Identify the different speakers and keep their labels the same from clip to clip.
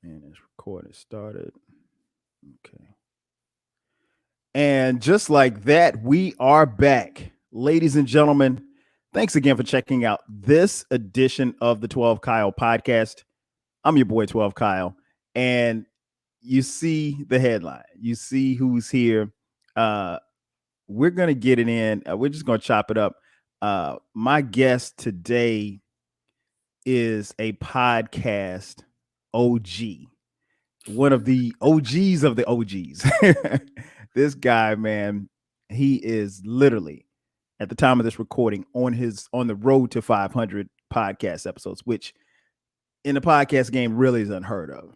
Speaker 1: And it's recorded started. Okay. And just like that, we are back. Ladies and gentlemen, thanks again for checking out this edition of the 12 Kyle podcast. I'm your boy 12 Kyle. And you see the headline. You see who's here. Uh we're going to get it in. We're just going to chop it up. My guest today is a podcast OG, one of the OGs of the OGs. This guy, man, he is literally at the time of this recording on the road to 500 podcast episodes, which in the podcast game really is unheard of.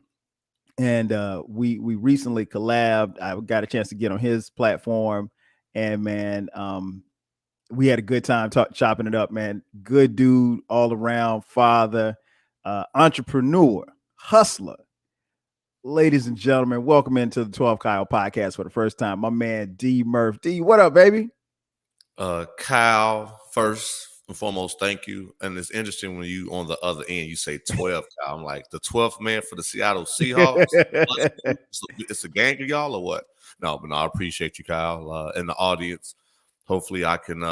Speaker 1: And we recently collabed. I got a chance to get on his platform, and man, we had a good time chopping it up, man. Good dude all around, father, entrepreneur, hustler. Ladies and gentlemen, welcome into the 12 Kyle podcast for the first time. My man DMurph. D, what up, baby?
Speaker 2: Kyle, first and foremost, thank you. And it's interesting when you on the other end, you say 12, Kyle. I'm like, the 12th man for the Seattle Seahawks? It's a gang of y'all or what? No, but no, I appreciate you, Kyle, and the audience. Hopefully I can,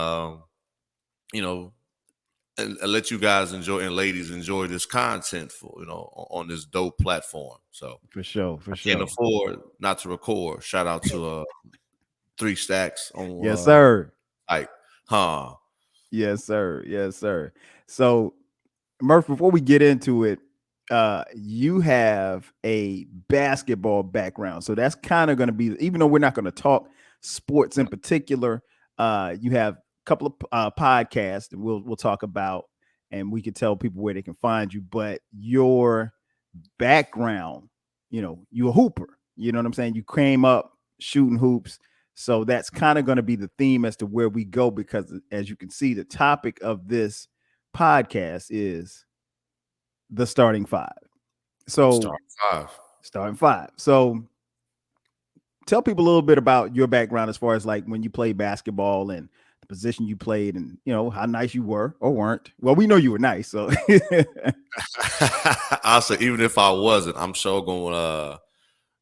Speaker 2: and let you guys enjoy and ladies enjoy this content on this dope platform. So
Speaker 1: for sure.
Speaker 2: Can't afford not to record. Shout out to 3 Stacks on
Speaker 1: yes, sir. Yes, sir. So, Murph, before we get into it, you have a basketball background, so that's kind of going to be, even though we're not going to talk sports in particular, you have a couple of podcasts that we'll talk about, and we can tell people where they can find you. But your background, you're a hooper. You know what I'm saying? You came up shooting hoops. So that's kind of going to be the theme as to where we go, because as you can see, the topic of this podcast is the starting five. So starting five. So tell people a little bit about your background as far as like when you played basketball and the position you played, and how nice you were or weren't. Well, we know you were nice. So
Speaker 2: I'll say, even if I wasn't, I'm sure going to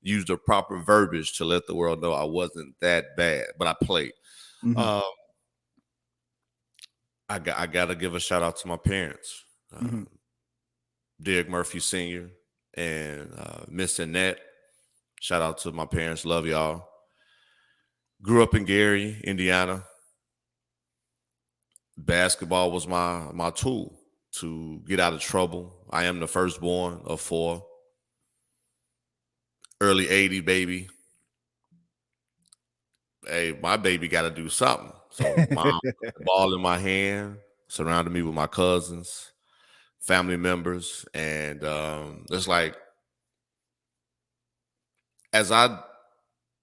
Speaker 2: use the proper verbiage to let the world know I wasn't that bad, but I played. Mm-hmm. I got to give a shout out to my parents, Derek Murphy Sr. and Miss Annette. Shout out to my parents. Love y'all. Grew up in Gary, Indiana. Basketball was my tool to get out of trouble. I am the firstborn of 4. Early 80 baby. Hey, my baby got to do something. So mom put the ball in my hand, surrounded me with my cousins, family members. And it's like, as I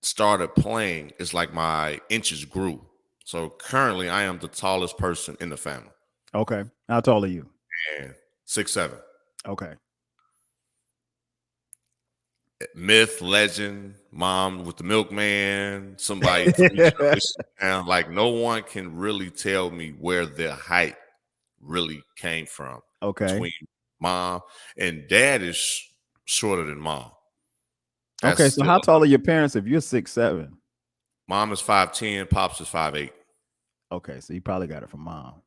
Speaker 2: started playing, it's like my inches grew. So currently I am the tallest person in the family.
Speaker 1: Okay. How tall are you?
Speaker 2: And 6'7".
Speaker 1: Okay.
Speaker 2: Myth, legend, mom with the milkman, somebody, and like no one can really tell me where their height really came from.
Speaker 1: Okay.
Speaker 2: Between mom and dad is shorter than mom.
Speaker 1: Okay, so how tall are your parents if you're 6'7"?
Speaker 2: Mom is 5'10", pops is 5'8".
Speaker 1: Okay, so you probably got it from mom.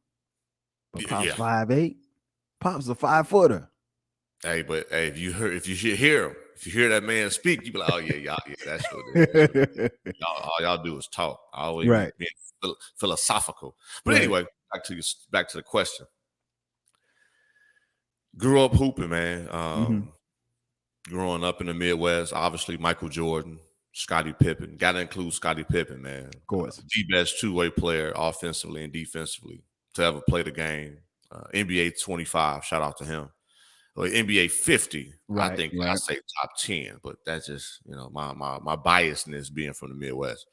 Speaker 1: But pops 5'8", pops a 5-footer.
Speaker 2: Hey, but hey, if you hear him, if you hear that man speak, you be like, oh yeah, that's what it is. All y'all do is talk. I always being philosophical. But anyway, back to the question. Grew up hooping, man. Growing up in the Midwest, obviously Michael Jordan, Scottie Pippen. Got to include Scottie Pippen, man.
Speaker 1: Of course.
Speaker 2: The best two-way player offensively and defensively to ever play the game. NBA 25, shout out to him. Or NBA 50, right, I think I say top 10, but that's just, my biasness being from the Midwest.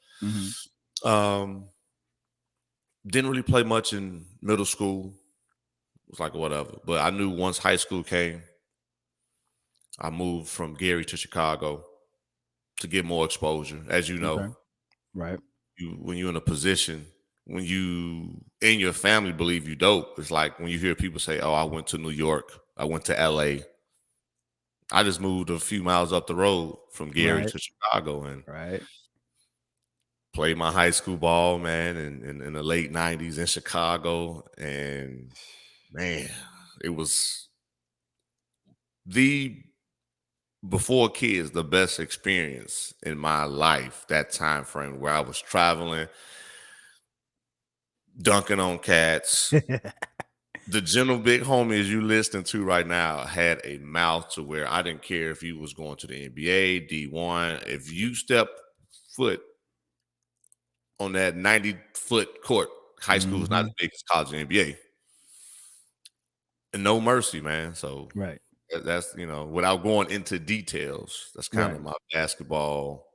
Speaker 2: Didn't really play much in middle school. It was like whatever. But I knew once high school came, I moved from Gary to Chicago to get more exposure. As you know,
Speaker 1: okay. Right.
Speaker 2: When you're in a position, when you and your family believe you dope, it's like when you hear people say, oh, I went to New York, I went to LA. I just moved a few miles up the road from Gary
Speaker 1: Right.
Speaker 2: to Chicago and
Speaker 1: Right.
Speaker 2: played my high school ball, man, in the late 90s in Chicago. And man, it was the before kids, the best experience in my life, that time frame where I was traveling, dunking on cats. The general big homies you listening to right now had a mouth to where I didn't care if you was going to the NBA, D1. If you step foot on that 90-foot court, high school is not as
Speaker 1: Mhm.
Speaker 2: big as college and NBA. And no mercy, man. So
Speaker 1: Right.
Speaker 2: that's, without going into details, that's kind
Speaker 1: Right.
Speaker 2: of my basketball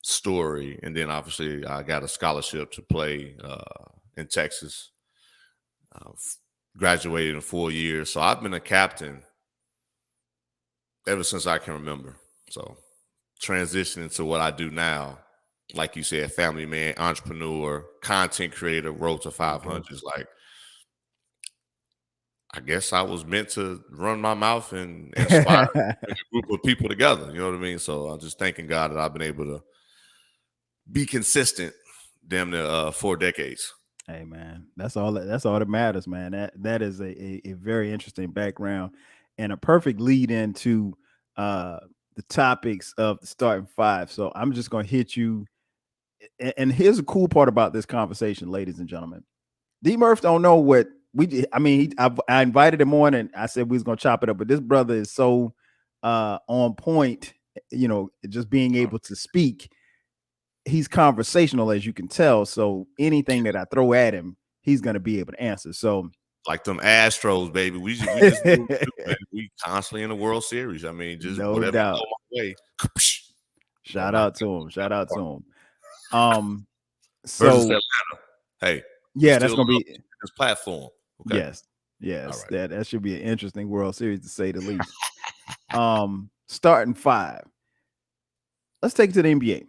Speaker 2: story. And then obviously I got a scholarship to play in Texas. Graduated in 4 years. So I've been a captain ever since I can remember. So transitioning to what I do now, like you said, family man, entrepreneur, content creator, road to
Speaker 1: There you go.
Speaker 2: 500s. Like, I guess I was meant to run my mouth and inspire a group of people together. You know what I mean? So I'm just thanking God that I've been able to be consistent damn near 4 decades.
Speaker 1: Hey man, that's all that matters, man. That is a very interesting background and a perfect lead into uh the topics of the starting five. So I'm just gonna hit you. And here's a cool part about this conversation, ladies and gentlemen. DMurph don't know what I mean, I invited him on and I said we was gonna chop it up, but this brother is so on point, just being able to speak. He's conversational, as you can tell. So anything that I throw at him, he's gonna be able to answer. So
Speaker 2: Like them Astros, baby. We just do what we do, man. We constantly in the World Series. I mean, just
Speaker 1: no
Speaker 2: whatever
Speaker 1: doubt.
Speaker 2: go my way. Gonna
Speaker 1: Shout
Speaker 2: knock
Speaker 1: out to him.
Speaker 2: that
Speaker 1: Shout out
Speaker 2: park.
Speaker 1: to him. Um,
Speaker 2: Versus
Speaker 1: so
Speaker 2: Atlanta. Hey, we
Speaker 1: yeah, that's
Speaker 2: still
Speaker 1: gonna
Speaker 2: love
Speaker 1: be
Speaker 2: this platform. Okay.
Speaker 1: yes,
Speaker 2: All
Speaker 1: yes.
Speaker 2: right.
Speaker 1: That should be an interesting World Series to say the least. Starting five. Let's take it to the NBA.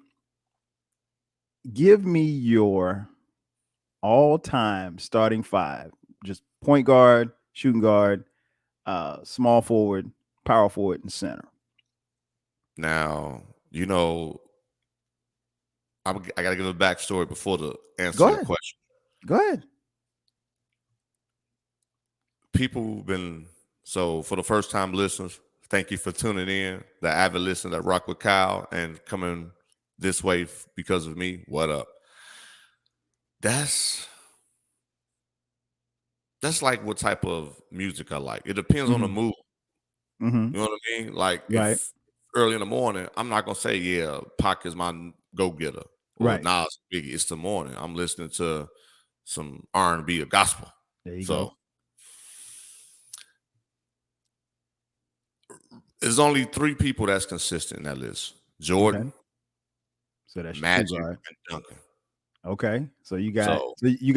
Speaker 1: Give me your all-time starting five. Just point guard, shooting guard, small forward, power forward, and center.
Speaker 2: Now, I got to give a backstory before to answer
Speaker 1: Go
Speaker 2: your
Speaker 1: ahead.
Speaker 2: question.
Speaker 1: Go ahead.
Speaker 2: People been so for the first time listeners, thank you for tuning in. The avid listener that rock with Kyle and coming this way because of me. What up? That's like what type of music I like. It depends on the
Speaker 1: Mhm.
Speaker 2: mood.
Speaker 1: Mhm.
Speaker 2: You know what I mean? Like
Speaker 1: Right.
Speaker 2: if early in the morning, I'm not gonna say, yeah, Pac is my go getter or
Speaker 1: Right.
Speaker 2: Nas Biggie. It's the morning. I'm listening to some R&B or gospel.
Speaker 1: There you
Speaker 2: So
Speaker 1: go.
Speaker 2: there's only 3 people that's consistent in that list:
Speaker 1: Okay.
Speaker 2: Jordan,
Speaker 1: So that's your two
Speaker 2: Magic,
Speaker 1: guard.
Speaker 2: and Duncan.
Speaker 1: Okay. So
Speaker 2: So
Speaker 1: you got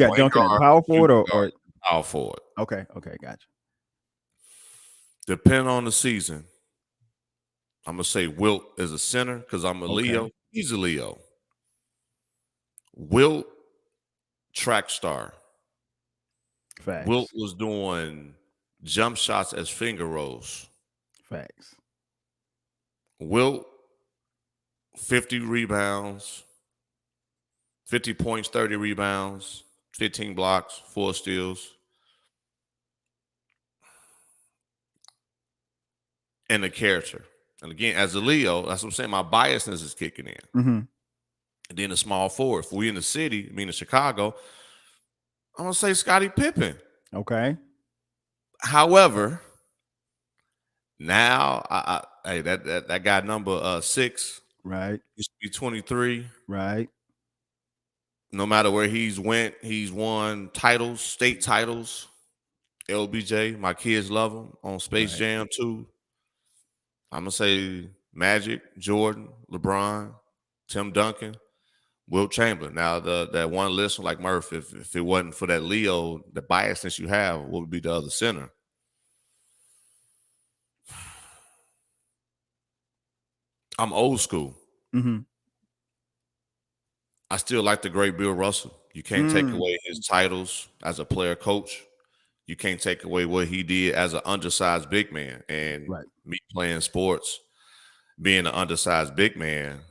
Speaker 2: point
Speaker 1: Duncan at
Speaker 2: guard,
Speaker 1: power forward
Speaker 2: shooting guard,
Speaker 1: or
Speaker 2: power forward.
Speaker 1: okay. Okay. Gotcha.
Speaker 2: Depending on the season, I'm gonna say Wilt is a center because I'm a
Speaker 1: Okay.
Speaker 2: Leo. He's a Leo. Wilt, track star. Wilt
Speaker 1: Facts.
Speaker 2: was doing jump shots as finger rolls.
Speaker 1: Facts.
Speaker 2: Wilt, 50 rebounds, 50 points, 30 rebounds, 15 blocks, 4 steals, and a character. And again, as a Leo, that's what I'm saying. My biasness is kicking in.
Speaker 1: Mhm.
Speaker 2: And then a small forward. If we in the city, meaning Chicago, I'm gonna say Scottie Pippen.
Speaker 1: Okay.
Speaker 2: However, now hey, that guy number 6
Speaker 1: Right.
Speaker 2: used to be 23.
Speaker 1: Right.
Speaker 2: No matter where he's went, he's won titles, state titles. LBJ, my kids love him on Space
Speaker 1: Right.
Speaker 2: Jam 2. I'm gonna say Magic, Jordan, LeBron, Tim Duncan, Wilt Chamberlain. Now that one list like Murph, if it wasn't for that Leo, the biasness you have, what would be the other center? I'm old school.
Speaker 1: Mhm.
Speaker 2: I still like the great Bill Russell. You can't take
Speaker 1: Mm.
Speaker 2: away his titles as a player coach. you can't take away what he did as an undersized big man. And
Speaker 1: Right.
Speaker 2: me playing sports, being an undersized big man,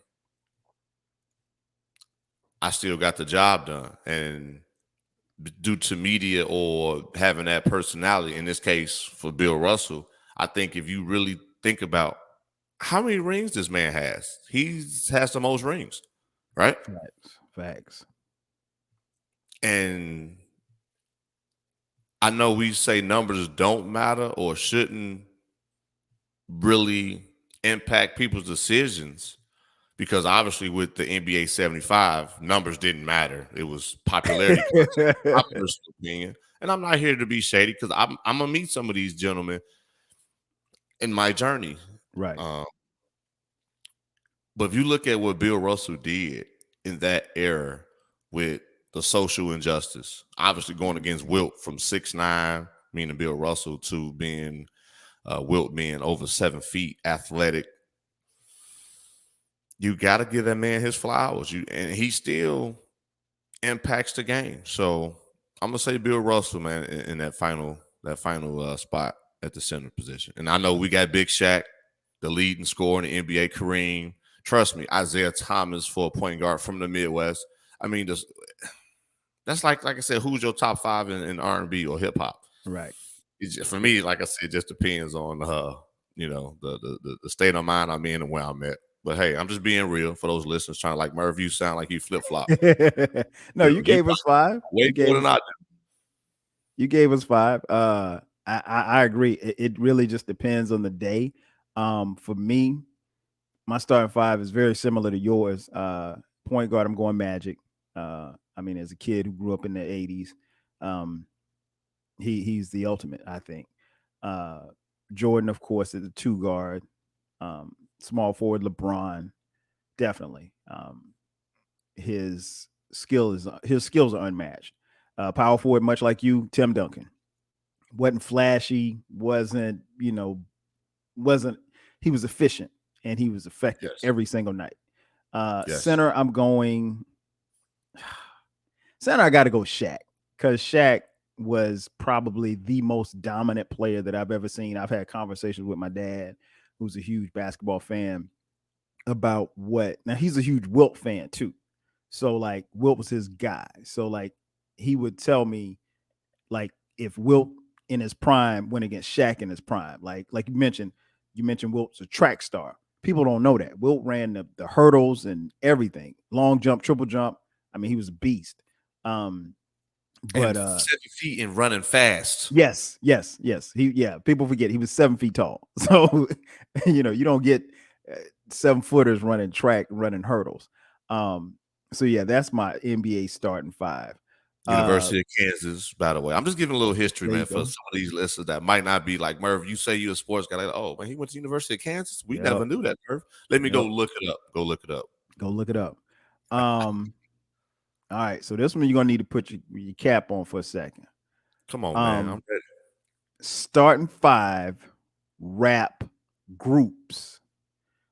Speaker 2: I still got the job done. And due to media or having that personality, in this case for Bill Russell, I think if you really think about how many rings this man has, he has the most rings, right?
Speaker 1: Facts.
Speaker 2: And I know we say numbers don't matter or shouldn't really impact people's decisions, because obviously with the NBA 75, numbers didn't matter. It was popularity contest, my personal opinion. And I'm not here to be shady, because I'm gonna meet some of these gentlemen in my journey.
Speaker 1: Right.
Speaker 2: But if you look at what Bill Russell did in that era with the social injustice, obviously going against Wilt from 6'9", meaning Bill Russell, to being Wilt being over 7 feet, athletic. You got to give that man his flowers. And he still impacts the game. So I'm gonna say Bill Russell, man, in that final spot at the center position. And I know we got Big Shaq, the leading scorer in the NBA, Kareem. Trust me, Isaiah Thomas for a point guard from the Midwest. I mean, that's like I said, who's your top 5 in R&B or hip hop?
Speaker 1: Right.
Speaker 2: For me, like I said, it just depends on the state of mind I'm in and where I'm at. But hey, I'm just being real for those listeners trying to like, Merv, you sound like you flip flop.
Speaker 1: No, you gave us 5.
Speaker 2: Way more than I do.
Speaker 1: You gave us 5. I agree. It really just depends on the day. For me, my starting 5 is very similar to yours. Point guard, I'm going Magic. I mean, as a kid who grew up in the 80s, he's the ultimate, I think. Jordan, of course, is a 2 guard. Small forward, LeBron, definitely. His skills are unmatched. Power forward, much like you, Tim Duncan. Wasn't flashy, he was efficient and he was effective every single night. Center, I'm going center, I got to go Shaq, because Shaq was probably the most dominant player that I've ever seen. I've had conversations with my dad, who's a huge basketball fan, about now he's a huge Wilt fan too. So like Wilt was his guy. So like he would tell me, like, if Wilt in his prime went against Shaq in his prime, like you mentioned Wilt's a track star. People don't know that Wilt ran the hurdles and everything, long jump, triple jump. I mean, he was a beast. But
Speaker 2: 7 feet and running fast.
Speaker 1: Yes. People forget he was 7 feet tall. So you don't get 7-footers running track, running hurdles. So yeah, that's my NBA starting 5.
Speaker 2: University of Kansas, by the way. I'm just giving a little history, man, for some of these listeners that might not be like, Merv, you say you're a sports guy. Like, oh, man, he went to University of Kansas? We never knew that, Merv. Let me go look it up. Go look it up.
Speaker 1: All right, so this one you're going to need to put your cap on for a second.
Speaker 2: Come on, man. I'm ready.
Speaker 1: Starting 5 rap groups.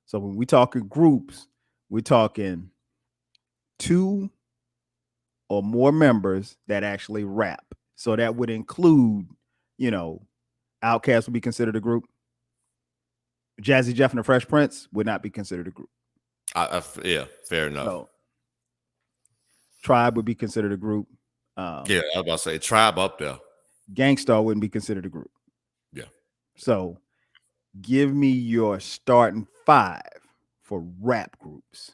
Speaker 1: So when we talking groups, we're talking 2 or more members that actually rap. So that would include, Outkast would be considered a group. Jazzy Jeff and the Fresh Prince would not be considered a group.
Speaker 2: Yeah, fair enough.
Speaker 1: So, Tribe would be considered a group.
Speaker 2: Yeah, I was about to say Tribe up there.
Speaker 1: Gangstar wouldn't be considered a group.
Speaker 2: Yeah.
Speaker 1: So give me your starting 5 for rap groups.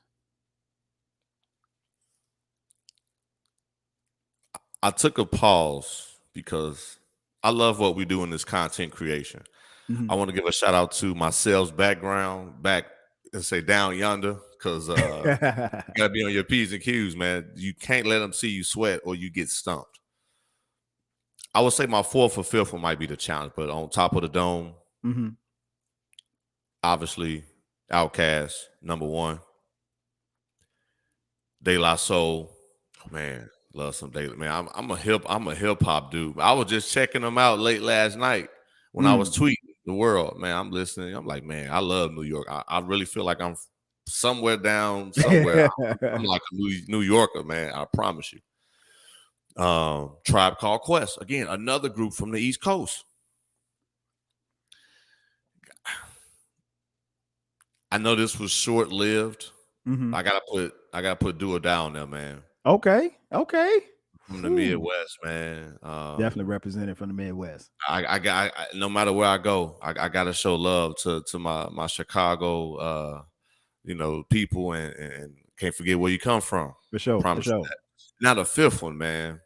Speaker 2: I took a pause because I love what we do in this content creation. Mm-hmm. I want to give a shout out to my sales background back and say down yonder, because you gotta be on your P's and Q's, man. You can't let them see you sweat or you get stumped. I would say my 4th or 5th one might be the challenge, but on top of the dome, obviously, Outkast, number 1. De La Soul, man, love some De La. Man, I'm a hip hop dude. I was just checking them out late last night when I was tweeting the world. Man, I'm listening. I'm like, man, I love New York. I really feel like I'm somewhere down somewhere. I'm like a New Yorker, man. I promise you. Tribe Called Quest, again, another group from the East Coast. I know this was short lived.
Speaker 1: Mm-hmm.
Speaker 2: I gotta put Do or Die on there, man.
Speaker 1: Okay.
Speaker 2: From the
Speaker 1: Whew.
Speaker 2: Midwest, man.
Speaker 1: Definitely represented from the Midwest.
Speaker 2: No matter where I go, I gotta show love to my Chicago people, and can't forget where you come from.
Speaker 1: For sure.
Speaker 2: Promise you that. Now the fifth one, man,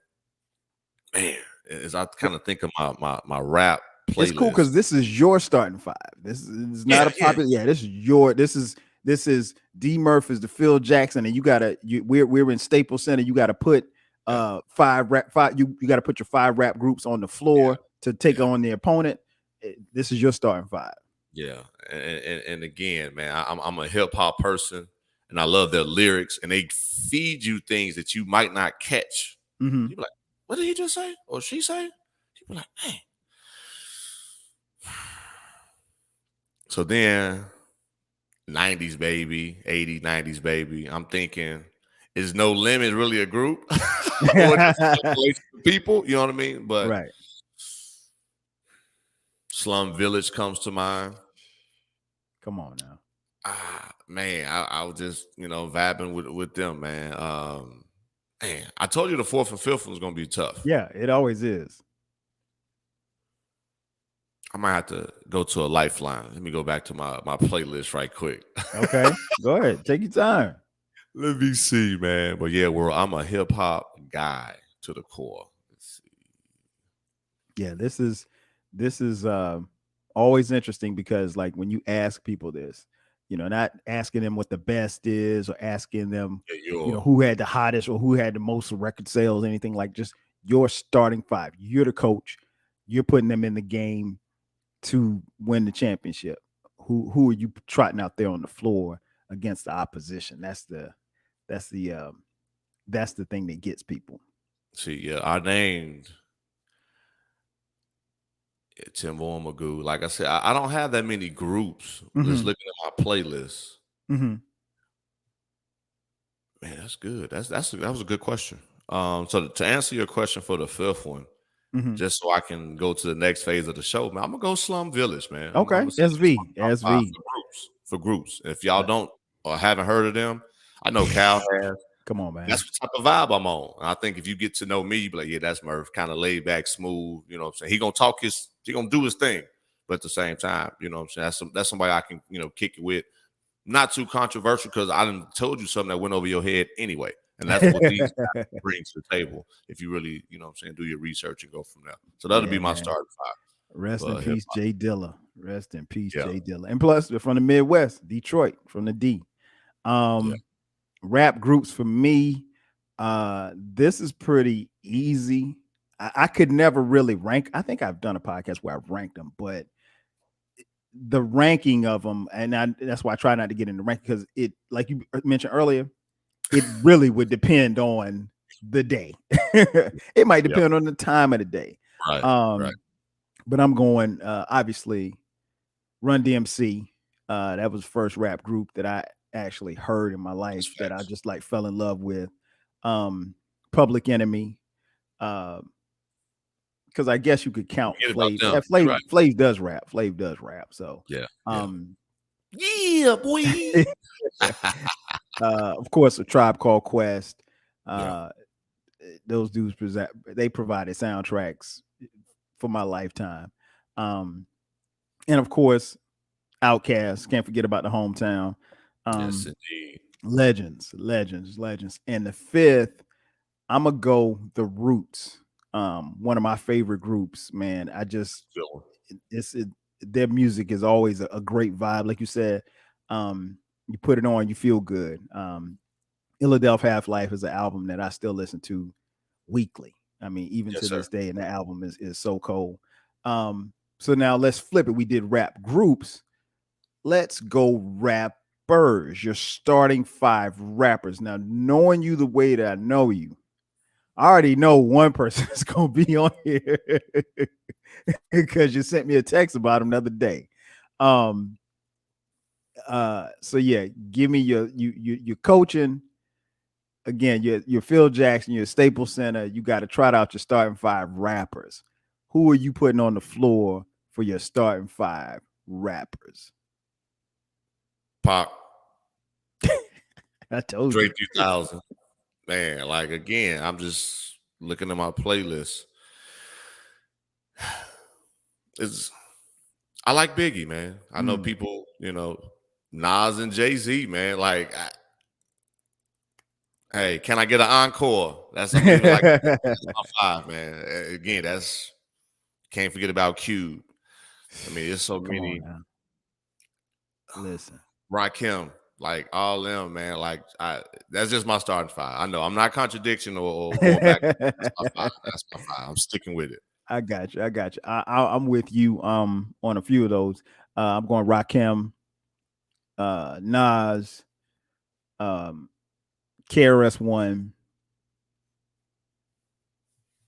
Speaker 2: as I kind of think of my rap
Speaker 1: It's cool
Speaker 2: playlist.
Speaker 1: because this is your starting five. This is not a popular. Yeah, this is your. This is DMurph is the Phil Jackson, and we're in Staples Center. You got to put five. You got to put your 5 rap groups on the floor to take on the opponent. This is your starting 5.
Speaker 2: Yeah, and again, man, I'm a hip hop person, and I love their lyrics, and they feed you things that you might not catch.
Speaker 1: Mm-hmm.
Speaker 2: You be like, what did he just say or she say? You be like, man. So then 90s baby, 80s, 90s baby. I'm thinking, is No Limit really a group? Or just a collection of people? You know what I mean? But
Speaker 1: right.
Speaker 2: Slum Village comes to mind.
Speaker 1: Come on now.
Speaker 2: Man, I was just, vibing with them, man. Man, I told you the 4th and 5th was gonna be tough.
Speaker 1: Yeah, it always is.
Speaker 2: I might have to go to a lifeline. Let me go back to my playlist right quick.
Speaker 1: Okay, go ahead. Take your time.
Speaker 2: Let me see, man. But yeah, I'm a hip hop guy to the core. Let's see.
Speaker 1: Yeah, this is always interesting because like when you ask people this, not asking them what the best is or asking them, who had the hottest or who had the most record sales, anything like just your starting 5. You're the coach. You're putting them in the game to win the championship. Who are you trotting out there on the floor against the opposition? That's the thing that gets people.
Speaker 2: See, yeah, I named Timbo and Magoo. Like I said, I don't have that many groups.
Speaker 1: Mm-hmm.
Speaker 2: Just looking at my playlist.
Speaker 1: Mm-hmm.
Speaker 2: Man, that's good. That was a good question. So to answer your question for the 5th one, just so I can go to the next phase of the show, man, I'm gonna go Slum Village, man.
Speaker 1: Okay,
Speaker 2: I'm
Speaker 1: SV
Speaker 2: for groups. If y'all don't or haven't heard of them, I know Cal has.
Speaker 1: Come on, man.
Speaker 2: That's what type of vibe I'm on. And I think if you get to know me, you be like, yeah, that's Murph, kind of laid back, smooth. You know what I'm saying? He gonna do his thing, but at the same time, you know what I'm saying? That's somebody I can kick it with. Not too controversial because I done told you something that went over your head anyway. And that's what these guys bring to the table. If you really, do your research and go from there. So that'll be my starting 5.
Speaker 1: Rest in peace, Jay Dilla. Rest in peace, Jay Dilla. And plus, from the Midwest, Detroit, from the D. Rap groups for me, this is pretty easy. I could never really rank. I think I've done a podcast where I've ranked them, but the ranking of them, and that's why I try not to get into ranking because it, like you mentioned earlier, it really would depend on the day. It might depend on the time of the day.
Speaker 2: Right.
Speaker 1: But I'm going obviously Run DMC. That was the first rap group that I actually heard in my life that I just like fell in love with. Public Enemy. Because I guess you could count Flav. Yeah, Flav does rap. Flav does rap. So
Speaker 2: yeah, boy.
Speaker 1: Of course, A Tribe Called Quest. Those dudes they provided soundtracks for my lifetime. And of course, Outkast. Can't forget about the hometown.
Speaker 2: Yes, indeed.
Speaker 1: Legends. And the 5th, I'm gonna go The Roots. One of my favorite groups, man. Their music is always a great vibe. Like you said, you put it on, you feel good. Philadelphia Half-Life is an album that I still listen to weekly. I mean, even to this day, and the album is so cold. So now let's flip it. We did rap groups. Let's go rappers. Your starting 5 rappers. Now, knowing you the way that I know you, I already know one person is going to be on here because you sent me a text about him the other day. So yeah, give me your coaching. again, you're Phil Jackson, you're a Staples Center. You got to trot out your starting five rappers. Who are you putting on the floor for your starting five rappers?
Speaker 2: Pop,
Speaker 1: I told
Speaker 2: Drake
Speaker 1: you.
Speaker 2: 3000. Man, like again, I'm just looking at my playlist. It's I like Biggie, man. I know
Speaker 1: Mm.
Speaker 2: people, Nas and Jay-Z, man. Like, hey, can I get an encore? I'm even like that's my five, man. Again, that's can't forget about Cube. I mean, there's so
Speaker 1: Come on
Speaker 2: many.
Speaker 1: now. Listen.
Speaker 2: Rakim, like all them, man. Like that's just my starting five. I know I'm not contradiction or going back. That's my five. That's my five. I'm sticking with it.
Speaker 1: I got you. I got you. I'm with you on a few of those. I'm going Rakim, Nas, um, KRS-One,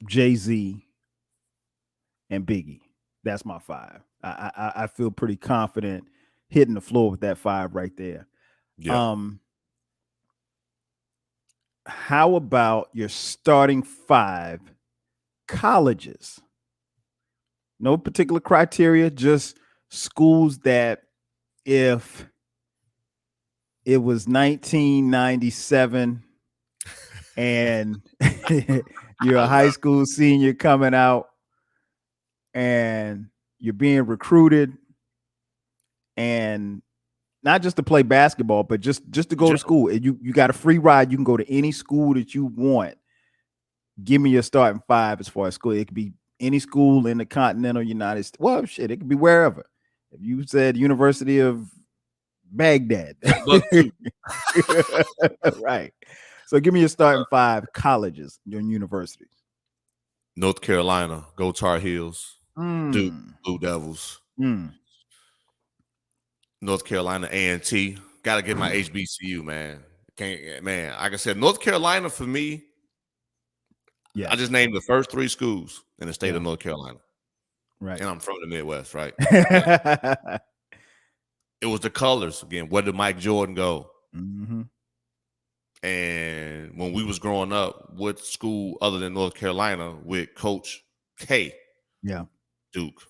Speaker 1: Jay-Z, and Biggie. That's my five. I feel pretty confident hitting the floor with that five right there.
Speaker 2: Yeah.
Speaker 1: Um, how about your starting five colleges? No particular criteria, just schools that if it was 1997 and you're
Speaker 2: I
Speaker 1: a high
Speaker 2: love
Speaker 1: school senior coming out and you're being recruited and not just to play basketball, but just to go
Speaker 2: it.
Speaker 1: to school. And you got a free ride. You can go to any school that you want. Give me your starting five as far as school. It could be any school in the continental United States. Well, shit, it could be wherever. If you said University of Baghdad.
Speaker 2: Timbuktu.
Speaker 1: Right. So give me your starting five colleges, your universities.
Speaker 2: North Carolina, go Tar Heels. Duke,
Speaker 1: Mm.
Speaker 2: Blue Devils.
Speaker 1: Mm.
Speaker 2: North Carolina A&T. Got to get my HBCU, man. Can't, man. Like I said, North Carolina for me.
Speaker 1: Yeah.
Speaker 2: I just named the first three schools in the state
Speaker 1: Yeah.
Speaker 2: of North Carolina,
Speaker 1: Right.
Speaker 2: and I'm from the Midwest, right? It was the colors again. Where did Mike Jordan go?
Speaker 1: Mm-hmm.
Speaker 2: And when we was growing up, what school other than North Carolina with Coach K?
Speaker 1: Yeah.
Speaker 2: Duke.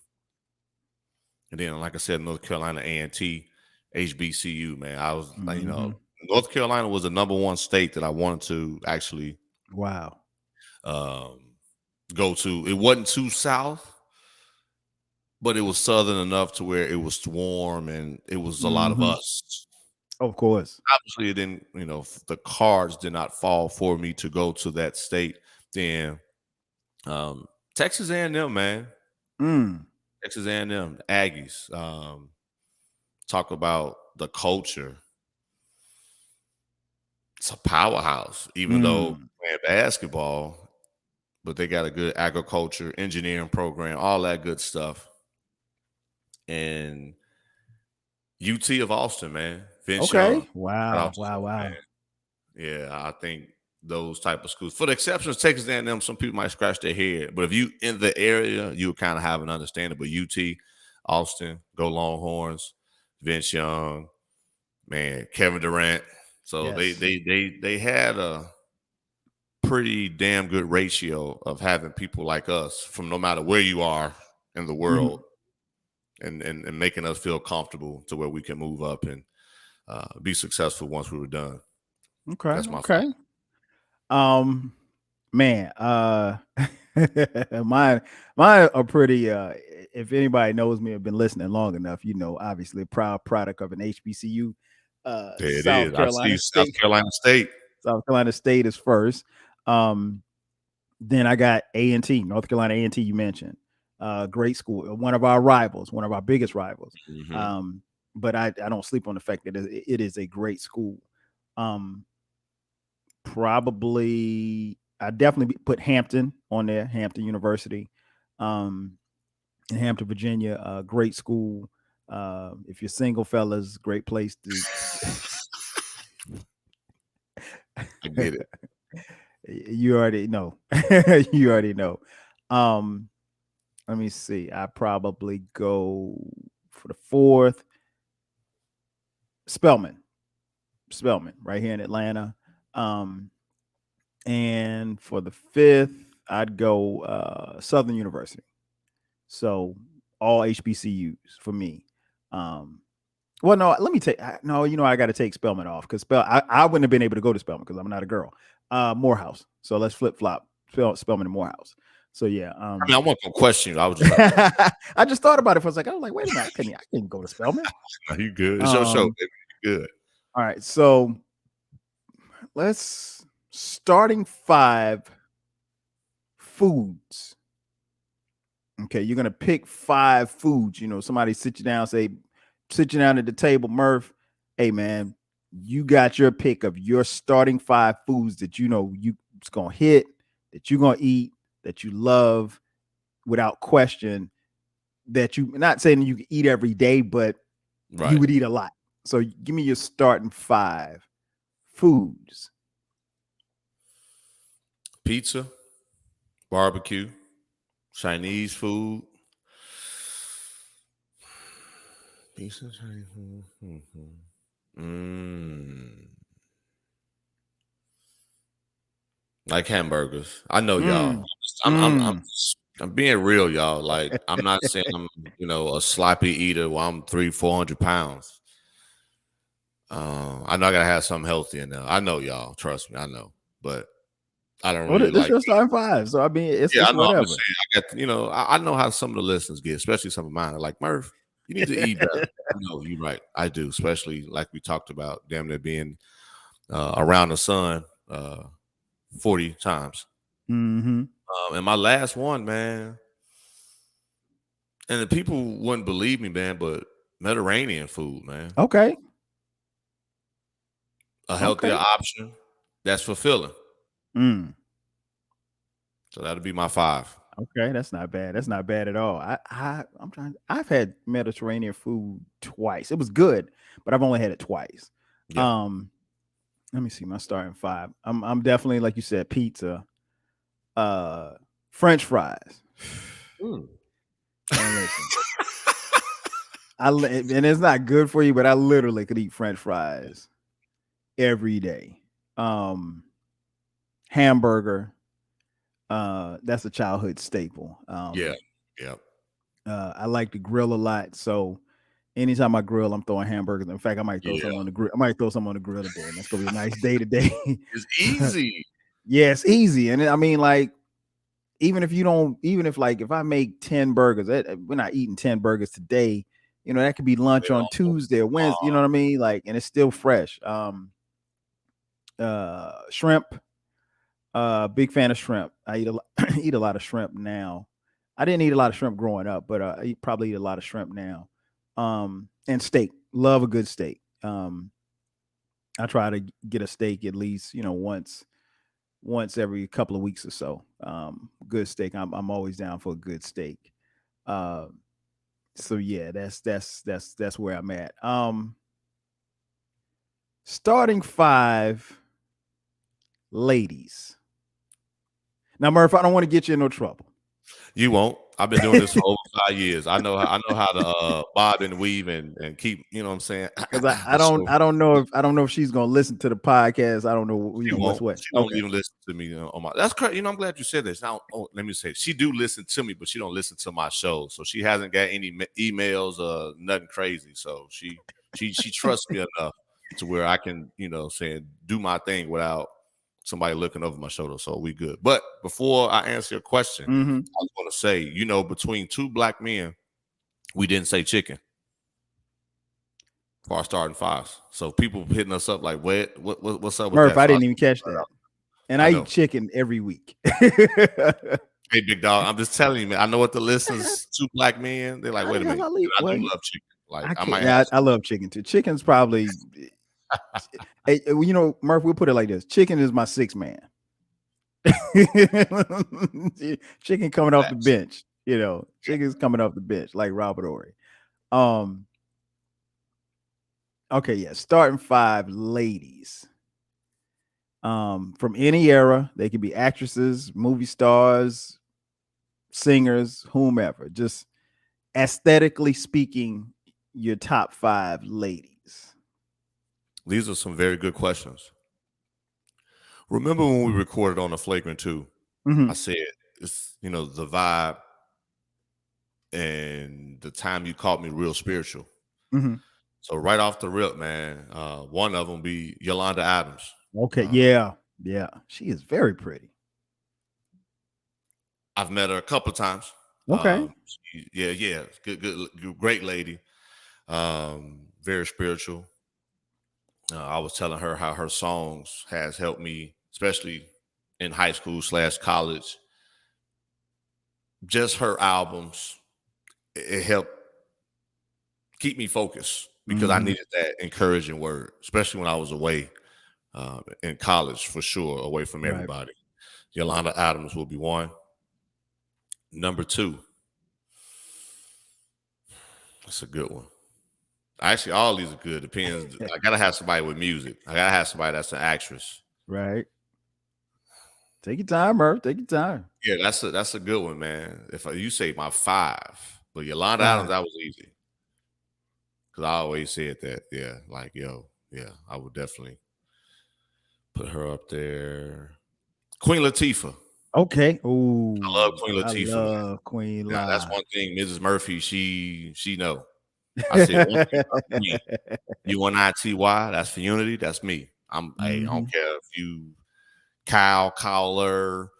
Speaker 2: And then, like I said, North Carolina A&T, HBCU, man. I was like,
Speaker 1: Mm-hmm.
Speaker 2: North Carolina was the number one state that I wanted to actually
Speaker 1: Wow.
Speaker 2: um, go to. It wasn't too south, but it was southern enough to where it was warm and it was a lot of
Speaker 1: Mm-hmm.
Speaker 2: us.
Speaker 1: Of course.
Speaker 2: Obviously, it didn't, the cards did not fall for me to go to that state. Then Texas A&M, man.
Speaker 1: Mm.
Speaker 2: Texas A&M, Aggies. Talk about the culture. It's a powerhouse, even though
Speaker 1: Mm.
Speaker 2: playing basketball, but they got a good agriculture, engineering program, all that good stuff. And UT of Austin, man. Vince Young.
Speaker 1: Okay.
Speaker 2: Shout
Speaker 1: Wow.
Speaker 2: out to
Speaker 1: Wow.
Speaker 2: him,
Speaker 1: Wow.
Speaker 2: man. Yeah, I think those type of schools. For the exceptions, Texas A&M, some people might scratch their head. But if you in the area, you kind of have an understanding. But UT, Austin, go Longhorns, Vince Young, man, Kevin Durant. So they
Speaker 1: Yes.
Speaker 2: they had a pretty damn good ratio of having people like us from no matter where you are in the
Speaker 1: Mm-hmm.
Speaker 2: world and making us feel comfortable to where we can move up and be successful once we were done.
Speaker 1: Okay.
Speaker 2: That's my five.
Speaker 1: Okay. Um, man, mine are pretty if anybody knows me or been listening long enough, obviously a proud product of an HBCU.
Speaker 2: There it
Speaker 1: South
Speaker 2: is. I see
Speaker 1: Carolina
Speaker 2: South
Speaker 1: State.
Speaker 2: Carolina State.
Speaker 1: South Carolina State is first. Um, then I got A&T, North Carolina A&T you mentioned. Great school, one of our rivals, one of our biggest rivals.
Speaker 2: Mm-hmm.
Speaker 1: But I don't sleep on the fact that it is a great school. Probably I definitely put Hampton on there, Hampton University, in Hampton, Virginia. Great school. If you're single, fellas, great place to.
Speaker 2: I get it.
Speaker 1: You already know. You already know. Um, Let me see. I probably go for the fourth. Spelman, right here in Atlanta. And for the fifth, I'd go Southern University. So all HBCUs for me. Well, no, let me take no. I got to take Spelman off because I wouldn't have been able to go to Spelman because I'm not a girl. Morehouse. So let's flip flop Spelman and Morehouse. So yeah.
Speaker 2: I mean, I wasn't gonna question you. I was just
Speaker 1: I just thought about it for a second. I was like, wait a minute, I couldn't go to Spelman.
Speaker 2: no, you good. It's your show, baby. You good.
Speaker 1: All right, so let's starting 5 foods. Okay, you're gonna pick 5 foods. Somebody sit you down at the table, Murph. Hey man, you got your pick of your starting 5 foods that it's gonna hit, that you're gonna eat, that you love without question, that you not saying you can eat every day, but you would eat a lot. So give me your starting 5 foods.
Speaker 2: Pizza, barbecue, Chinese food. Pizza, Chinese food. Like hamburgers. I know y'all. I'm being real, y'all. Like, I'm not saying I'm, a sloppy eater while I'm 300-400 pounds. I know I gotta have something healthy in there. I know y'all. Trust me, I know. But I don't really
Speaker 1: This
Speaker 2: like.
Speaker 1: Your starting 5, so I mean, it's
Speaker 2: I know.
Speaker 1: whatever.
Speaker 2: I'm saying, I know how some of the listeners get, especially some of mine. Are like, Murph, you need to eat better. I know you're right. I do, especially like we talked about, damn near being around the sun 40 times.
Speaker 1: Mm-hmm.
Speaker 2: And my last one, man, and the people wouldn't believe me, man, but Mediterranean food, man.
Speaker 1: Okay.
Speaker 2: A healthier option that's fulfilling. So that'll be my 5.
Speaker 1: Okay, that's not bad. That's not bad at all. I've had Mediterranean food twice. It was good, but I've only had it twice. Yeah. Let me see my starting 5. I'm definitely, like you said, pizza, French fries. And listen, and it's not good for you, but I literally could eat French fries every day. Hamburger. That's a childhood staple.
Speaker 2: Yeah.
Speaker 1: I like to grill a lot, so anytime I grill, I'm throwing hamburgers. In fact, I might throw some on the grill. I might throw some on the grill today, and that's gonna be a nice day today.
Speaker 2: It's easy.
Speaker 1: Yeah, it's easy, and I mean, like, even if I make 10 burgers, we're not eating 10 burgers today. That could be lunch on Tuesday or Wednesday. You know what I mean? Like, and it's still fresh. Shrimp. Big fan of shrimp. I eat a lot of shrimp now. I didn't eat a lot of shrimp growing up, but I probably eat a lot of shrimp now. And steak. Love a good steak. I try to get a steak at least, once every couple of weeks or so. Good steak. I'm always down for a good steak. So yeah, that's where I'm at. Starting 5 ladies. Now, Murph, I don't want to get you in no trouble.
Speaker 2: You won't. I've been doing this for over 5 years. I know how to bob and weave and keep. You know what I'm saying?
Speaker 1: Because I don't know if she's gonna listen to the podcast. I don't know. What's what.
Speaker 2: She won't even listen to me on my. That's crazy. I'm glad you said this. Now, let me say, she do listen to me, but she don't listen to my show. So she hasn't got any emails or nothing crazy. So she trusts me enough to where I can, do my thing without somebody looking over my shoulder. So we good. But before I answer your question, I was going to say, between 2 black men, we didn't say chicken for our starting 5s. So people hitting us up like, what's up with
Speaker 1: Murph,
Speaker 2: that?
Speaker 1: I didn't even catch that. And I eat chicken every week.
Speaker 2: Hey, big dog, I'm just telling you, man. I know what the listeners, 2 black men, they're like, wait a minute. I do love chicken. Like,
Speaker 1: I love chicken too. Chicken's probably, hey, Murph, we'll put it like this. Chicken is my 6th man. Chicken coming off the bench, chicken's coming off the bench like Robert Ory. Okay, yeah, starting 5 ladies. From any era. They could be actresses, movie stars, singers, whomever. Just aesthetically speaking, your top 5 ladies.
Speaker 2: These are some very good questions. Remember when we recorded on the Flagrant 2?
Speaker 1: Mm-hmm.
Speaker 2: I said it's the vibe and the time you caught me real spiritual.
Speaker 1: Mm-hmm.
Speaker 2: So right off the rip, man, one of them be Yolanda Adams.
Speaker 1: Okay. Yeah. Yeah. She is very pretty.
Speaker 2: I've met her a couple of times.
Speaker 1: Okay.
Speaker 2: Yeah, good, great lady. Very spiritual. I was telling her how her songs has helped me, especially in high school / college. Just her albums, it helped keep me focused because I
Speaker 1: Mm-hmm.
Speaker 2: needed that encouraging word, especially when I was away in college, for sure, away from
Speaker 1: Right.
Speaker 2: everybody. Yolanda Adams will be one. Number two, that's a good one. Actually, all these are good. Depends. I gotta have somebody with music. I gotta have somebody that's an actress.
Speaker 1: Right. Take your time, Murph. Take your time.
Speaker 2: Yeah, that's a good one, man. If you say my five, but Yolanda Adams,
Speaker 1: Five.
Speaker 2: that was easy because I always said that. Yeah, like yeah, I would definitely put her up there. Queen Latifah.
Speaker 1: Okay.
Speaker 2: I love
Speaker 1: Oh,
Speaker 2: Queen
Speaker 1: I
Speaker 2: Latifah, man.
Speaker 1: love Queen
Speaker 2: Now that's
Speaker 1: Live.
Speaker 2: one thing Mrs. Murphy, she know. I said one thing about Queen. UNITY, that's for unity, that's me. I
Speaker 1: Mm-hmm.
Speaker 2: don't care if you Kyle Cowler,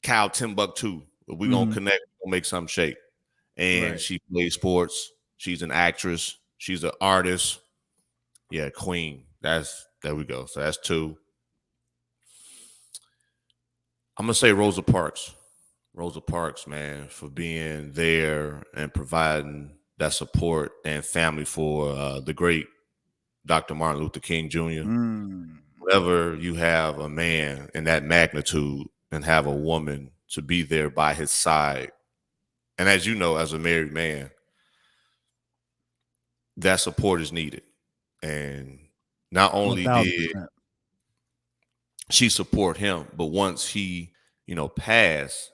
Speaker 2: Kyle Timbuktu. We're gonna
Speaker 1: Mm-hmm.
Speaker 2: connect, we're gonna make something shake. And
Speaker 1: Right.
Speaker 2: she plays sports. She's an actress. She's an artist. Yeah, Queen. There we go. So that's two. I'm gonna say Rosa Parks. Rosa Parks, man, for being there and providing that support and family for the great Dr. Martin Luther King Jr.
Speaker 1: Mm.
Speaker 2: Whenever you have a man in that magnitude and have a woman to be there by his side, and as you know, as a married man, that support is needed. And not only did
Speaker 1: 1000%.
Speaker 2: she support him, but once he, passed,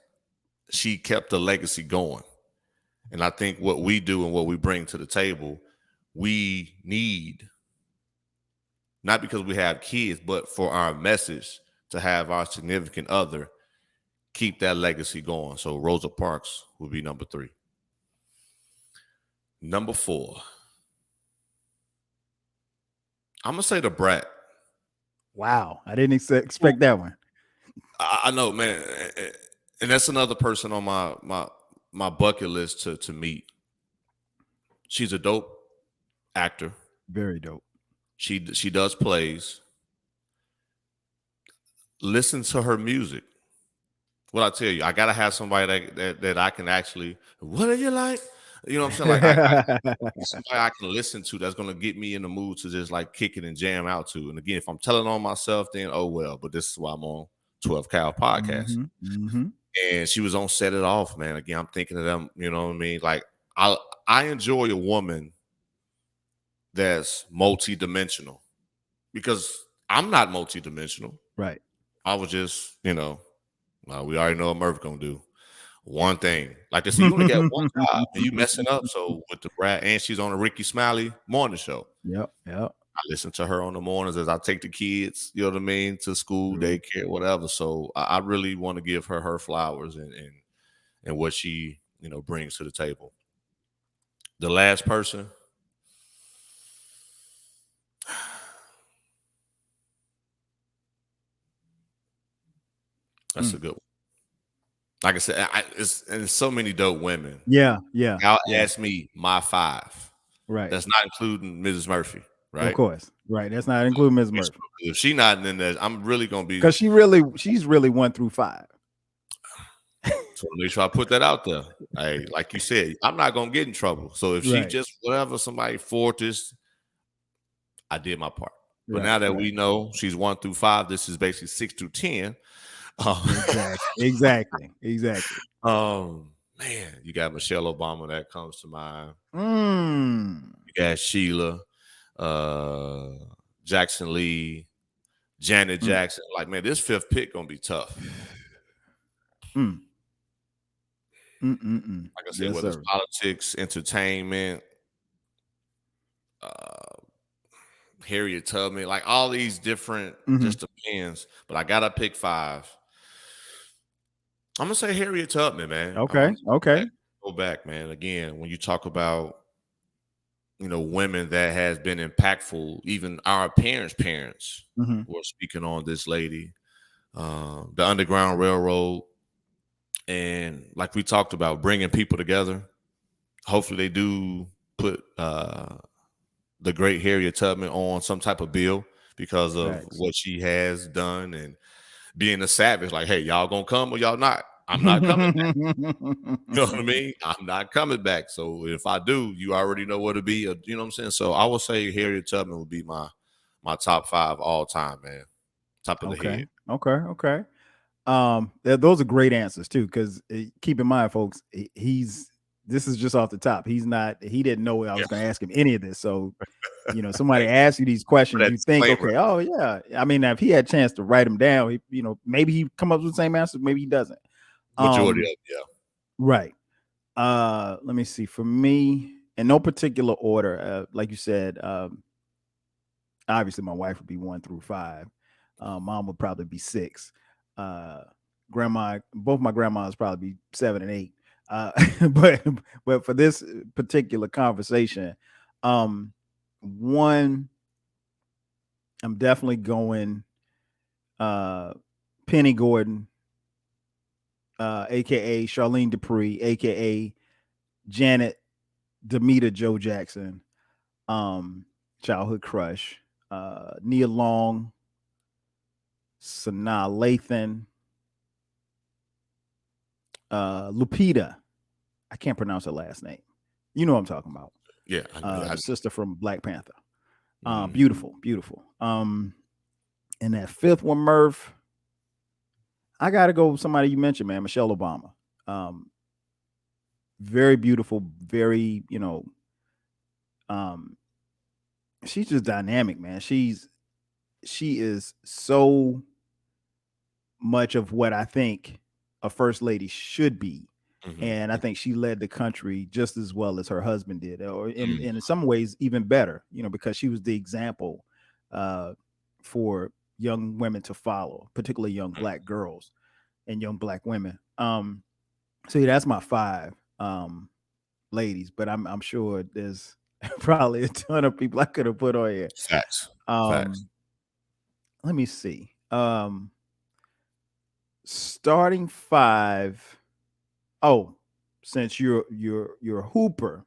Speaker 2: she kept the legacy going. And I think what we do and what we bring to the table, we need, not because we have kids, but for our message to have our significant other keep that legacy going. So Rosa Parks would be number three. Number four, I'm gonna say the Brat.
Speaker 1: Wow. I didn't expect that one.
Speaker 2: I know, man, and that's another person on my bucket list to meet. She's a dope actor.
Speaker 1: Very dope.
Speaker 2: She does plays. Listen to her music. What I tell you, I gotta have somebody that I can actually. What are you like? You know what I'm saying? Like I somebody I can listen to that's gonna get me in the mood to just like kick it and jam out to. And again, if I'm telling on myself, then oh well. But this is why I'm on 12 Cal podcast.
Speaker 1: Mm-hmm. Mm-hmm.
Speaker 2: And she was on Set It Off, man. Again, I'm thinking of them. You know what I mean? Like I enjoy a woman that's multi-dimensional because I'm not multi-dimensional.
Speaker 1: Right.
Speaker 2: I was just, we already know what Murph gonna do. One thing. Like they say, you only got one job and you messing up. So with the Brat, and she's on a Ricky Smiley morning show.
Speaker 1: Yep. Yep.
Speaker 2: I listen to her on the mornings as I take the kids, you know what I mean, to school, daycare, whatever. So I really want to give her flowers and what she, brings to the table. The last person, that's a good one. Like I said, it's so many dope women.
Speaker 1: Yeah. Yeah.
Speaker 2: Y'all
Speaker 1: Yeah.
Speaker 2: ask me my five.
Speaker 1: Right.
Speaker 2: That's not including Mrs. Murphy, right?
Speaker 1: Of course. Right. That's not including Ms. Murphy.
Speaker 2: If she not in there, I'm really gonna be
Speaker 1: Because she's really 1 through 5.
Speaker 2: So make sure I put that out there. Hey, like you said, I'm not gonna get in trouble. So if she
Speaker 1: Right.
Speaker 2: just whatever somebody fortress, I did my part. But
Speaker 1: Right.
Speaker 2: now that
Speaker 1: Right.
Speaker 2: we know she's 1 through 5, this is basically 6 through 10.
Speaker 1: Exactly.
Speaker 2: Man, you got Michelle Obama that comes to mind.
Speaker 1: Mm.
Speaker 2: You got Sheila, Jackson Lee, Janet Jackson. Like, man, this fifth pick gonna be tough.
Speaker 1: Mm.
Speaker 2: Like I said,
Speaker 1: Yes,
Speaker 2: whether it's
Speaker 1: sir.
Speaker 2: politics, entertainment, Harriet Tubman, like all these different,
Speaker 1: Mhm.
Speaker 2: just depends. But I gotta pick 5. I'm gonna say Harriet Tubman, man.
Speaker 1: Okay. Okay.
Speaker 2: Go back, man. Again, when you talk about women that has been impactful, even our parents
Speaker 1: Mhm.
Speaker 2: were speaking on this lady, the Underground Railroad, and like we talked about, bringing people together. Hopefully, they do put the great Harriet Tubman on some type of bill because of
Speaker 1: Facts.
Speaker 2: what she has done and being a savage. Like, hey, y'all gonna come or y'all not? I'm not coming back. You know what I mean? I'm not coming back. So if I do, you already know what to be. You know what I'm saying? So I would say Harriet Tubman would be my top 5 all time, man. Top of the
Speaker 1: Okay.
Speaker 2: head.
Speaker 1: Okay. Okay. Those are great answers too, because keep in mind, folks, this is just off the top. He didn't know I
Speaker 2: Yeah.
Speaker 1: was going to ask him any of this. So, somebody asks you these questions,
Speaker 2: That
Speaker 1: you think,
Speaker 2: disclaimer.
Speaker 1: okay, oh yeah. I mean, if he had a chance to write them down, maybe he come up with the same answer, maybe he doesn't.
Speaker 2: Majority of
Speaker 1: Um,
Speaker 2: it, yeah.
Speaker 1: right. Let me see. For me, in no particular order, like you said, obviously my wife would be 1 through 5. Mom would probably be 6. Uh, both my grandmas probably be 7 and 8. But for this particular conversation, um, one, I'm definitely going uh, Penny Gordon, aka Charlene Dupree, aka Janet Demita Joe Jackson, childhood crush, Nia Long, Sanaa Lathan, Lupita. I can't pronounce her last name. You know what I'm talking about.
Speaker 2: Yeah,
Speaker 1: The sister from Black Panther.
Speaker 2: Mhm.
Speaker 1: Beautiful, beautiful. And that fifth one, Murph, I gotta go with somebody you mentioned, man, Michelle Obama. Very beautiful, very, um, she's just dynamic, man. She is so much of what I think a first lady should be.
Speaker 2: Mhm.
Speaker 1: And I think she led the country just as well as her husband did, or
Speaker 2: Mm.
Speaker 1: in some ways even better, because she was the example uh, for young women to follow, particularly young black girls and young black women. So yeah, that's my 5 ladies, but I'm sure there's probably a ton of people I could have put on here.
Speaker 2: Facts. Facts.
Speaker 1: Um, Let me see. Starting 5. Oh, since you're a hooper,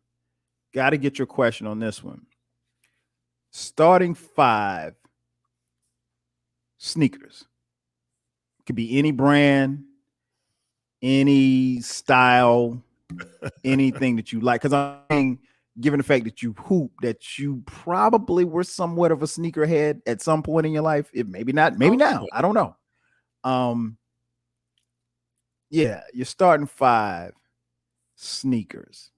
Speaker 1: got to get your question on this one. Starting 5 sneakers. Could be any brand, any style, anything that you like. Because I'm given the fact that you hoop, that you probably were somewhat of a sneakerhead at some point in your life. If maybe not, maybe
Speaker 2: Oh,
Speaker 1: now.
Speaker 2: yeah.
Speaker 1: I don't know. Um, yeah, you're starting 5 sneakers.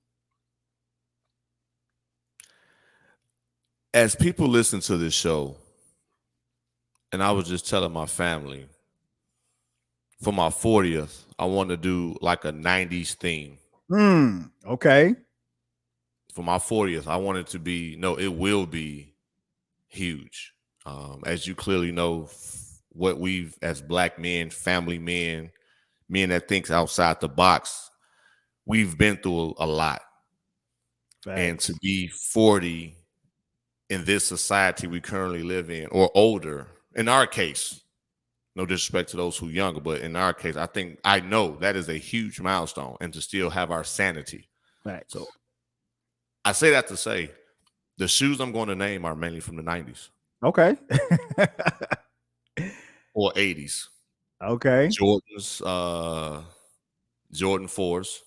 Speaker 2: As people listen to this show, and I was just telling my family, for my 40th, I want to do like a 90s theme.
Speaker 1: Okay.
Speaker 2: For my 40th, I want it to be, no, it will be huge. As you clearly know, what we've, as black men, family men that thinks outside the box, we've been through a lot. And to
Speaker 1: Facts.
Speaker 2: be 40 in this society we currently live in, or older, in our case, no disrespect to those who younger, but in our case, I know that is a huge milestone, and to still have our sanity. So
Speaker 1: Facts.
Speaker 2: I say that to say the shoes I'm going to name are mainly from the 90s
Speaker 1: Okay.
Speaker 2: or 80s.
Speaker 1: Okay.
Speaker 2: Jordans, Jordan 4s,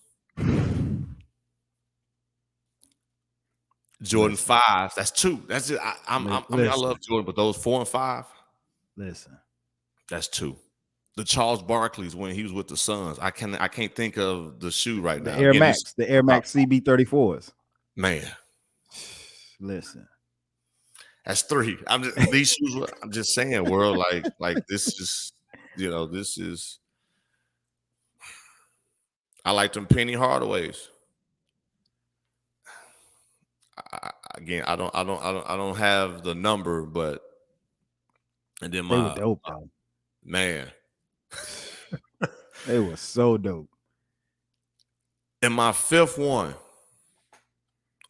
Speaker 2: Jordan
Speaker 1: Listen.
Speaker 2: 5s. That's 2. That's it. I mean, I
Speaker 1: Listen.
Speaker 2: love Jordan, but those 4 and 5,
Speaker 1: Listen.
Speaker 2: that's 2. The Charles Barkley's when he was with the Suns. I can't think of the shoe right
Speaker 1: The
Speaker 2: now.
Speaker 1: Air
Speaker 2: Again, this
Speaker 1: Max. The Air
Speaker 2: top
Speaker 1: Max CB34s.
Speaker 2: man.
Speaker 1: Listen.
Speaker 2: That's 3. These shoes. I'm just saying, world. Like this is, this is. I like them Penny Hardaways. again, I don't have the number, but and then
Speaker 1: They were
Speaker 2: my
Speaker 1: dope though.
Speaker 2: man,
Speaker 1: They were so dope.
Speaker 2: in my fifth one,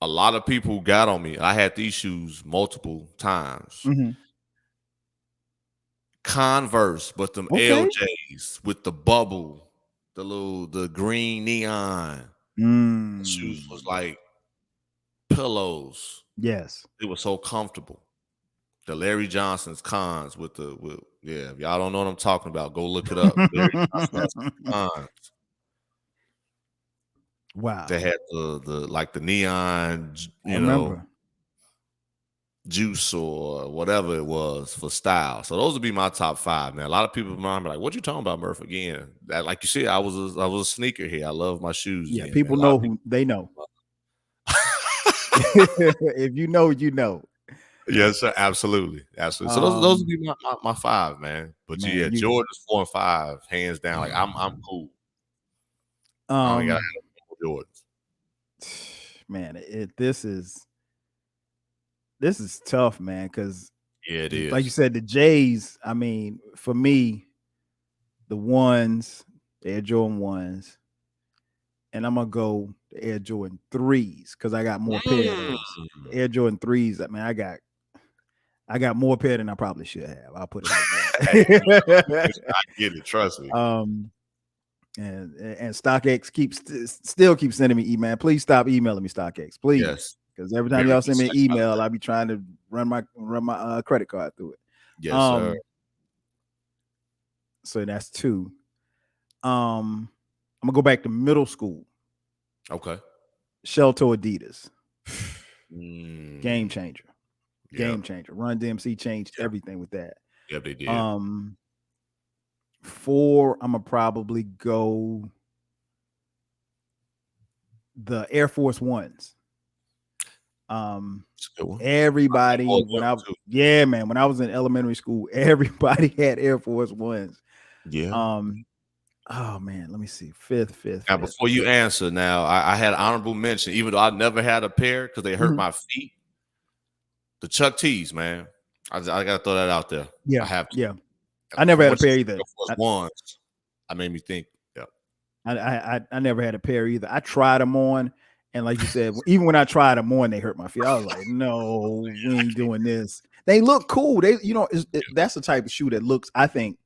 Speaker 2: a lot of people got on me. I had these shoes multiple times.
Speaker 1: Mhm.
Speaker 2: Converse, but them
Speaker 1: Okay.
Speaker 2: LJs with the bubble, the green neon. The shoes was
Speaker 1: Mm.
Speaker 2: like pillows.
Speaker 1: Yes.
Speaker 2: It was so comfortable. The Larry Johnson's cons with yeah. If y'all don't know what I'm talking about, go look it up. Larry Johnson has some cons. They
Speaker 1: Wow.
Speaker 2: had the like the neon,
Speaker 1: I remember.
Speaker 2: juice or whatever it was for style. So those would be my top five. Now a lot of people might be like, "What you talking about, Murph?" Again, that like you said, I was a sneaker here. I love my shoes.
Speaker 1: Yeah,
Speaker 2: Then, man.
Speaker 1: people
Speaker 2: A lot
Speaker 1: know
Speaker 2: of people.
Speaker 1: who they know. If you know, you know.
Speaker 2: Yes, sir. Absolutely, absolutely. So those would
Speaker 1: Um,
Speaker 2: be my five, man. But yeah,
Speaker 1: man, you
Speaker 2: Jordan's 4 and 5, hands down. Like I'm cool. I don't got
Speaker 1: um
Speaker 2: Jordans.
Speaker 1: man, this is tough, man, because
Speaker 2: Yeah, it
Speaker 1: like you
Speaker 2: is.
Speaker 1: said, the Jays, I mean, for me, the ones, the Air Jordan ones, and I'm gonna go the Air Jordan threes because I got more pair of those. The
Speaker 2: Mm.
Speaker 1: Air Jordan threes, I mean, I got more pair than I probably should have. I'll put it like
Speaker 2: Hey,
Speaker 1: that.
Speaker 2: I get it. Trust me.
Speaker 1: And StockX still keeps sending me email. Please stop emailing me, StockX, please,
Speaker 2: Yes,
Speaker 1: because every time
Speaker 2: very
Speaker 1: y'all
Speaker 2: good
Speaker 1: send me an
Speaker 2: site, by the
Speaker 1: email,
Speaker 2: way.
Speaker 1: I be trying to run my credit card through it.
Speaker 2: Yes, sir.
Speaker 1: Um, so that's two. I'm gonna go back to middle school.
Speaker 2: Okay.
Speaker 1: Shelto Adidas, game
Speaker 2: Mm.
Speaker 1: changer,
Speaker 2: Yep.
Speaker 1: game changer. Run DMC changed
Speaker 2: Yep.
Speaker 1: everything with that.
Speaker 2: Yep. They did.
Speaker 1: Um, four, I'm gonna probably go the Air Force Ones.
Speaker 2: It's a good one.
Speaker 1: Everybody
Speaker 2: Well,
Speaker 1: when
Speaker 2: them
Speaker 1: I
Speaker 2: too.
Speaker 1: yeah, man, when I was in elementary school, everybody had Air Force Ones.
Speaker 2: Yeah.
Speaker 1: Um, oh man, let me see. Fifth.
Speaker 2: Now, before you answer, now I had honorable mention, even though I never had a pair because they hurt
Speaker 1: Mhm.
Speaker 2: my feet. The Chuck T's, man. I gotta throw that out there. I
Speaker 1: Yeah,
Speaker 2: have to.
Speaker 1: yeah. I never
Speaker 2: From
Speaker 1: had a
Speaker 2: what you
Speaker 1: pair
Speaker 2: said
Speaker 1: either.
Speaker 2: was ones, I made me think. Yeah.
Speaker 1: I never had a pair either. I tried them on, and like you said, even when I tried them on, they hurt my feet. I was like, no, we
Speaker 2: I
Speaker 1: ain't
Speaker 2: can't.
Speaker 1: doing this. They look cool. They, that's the type of shoe that I think,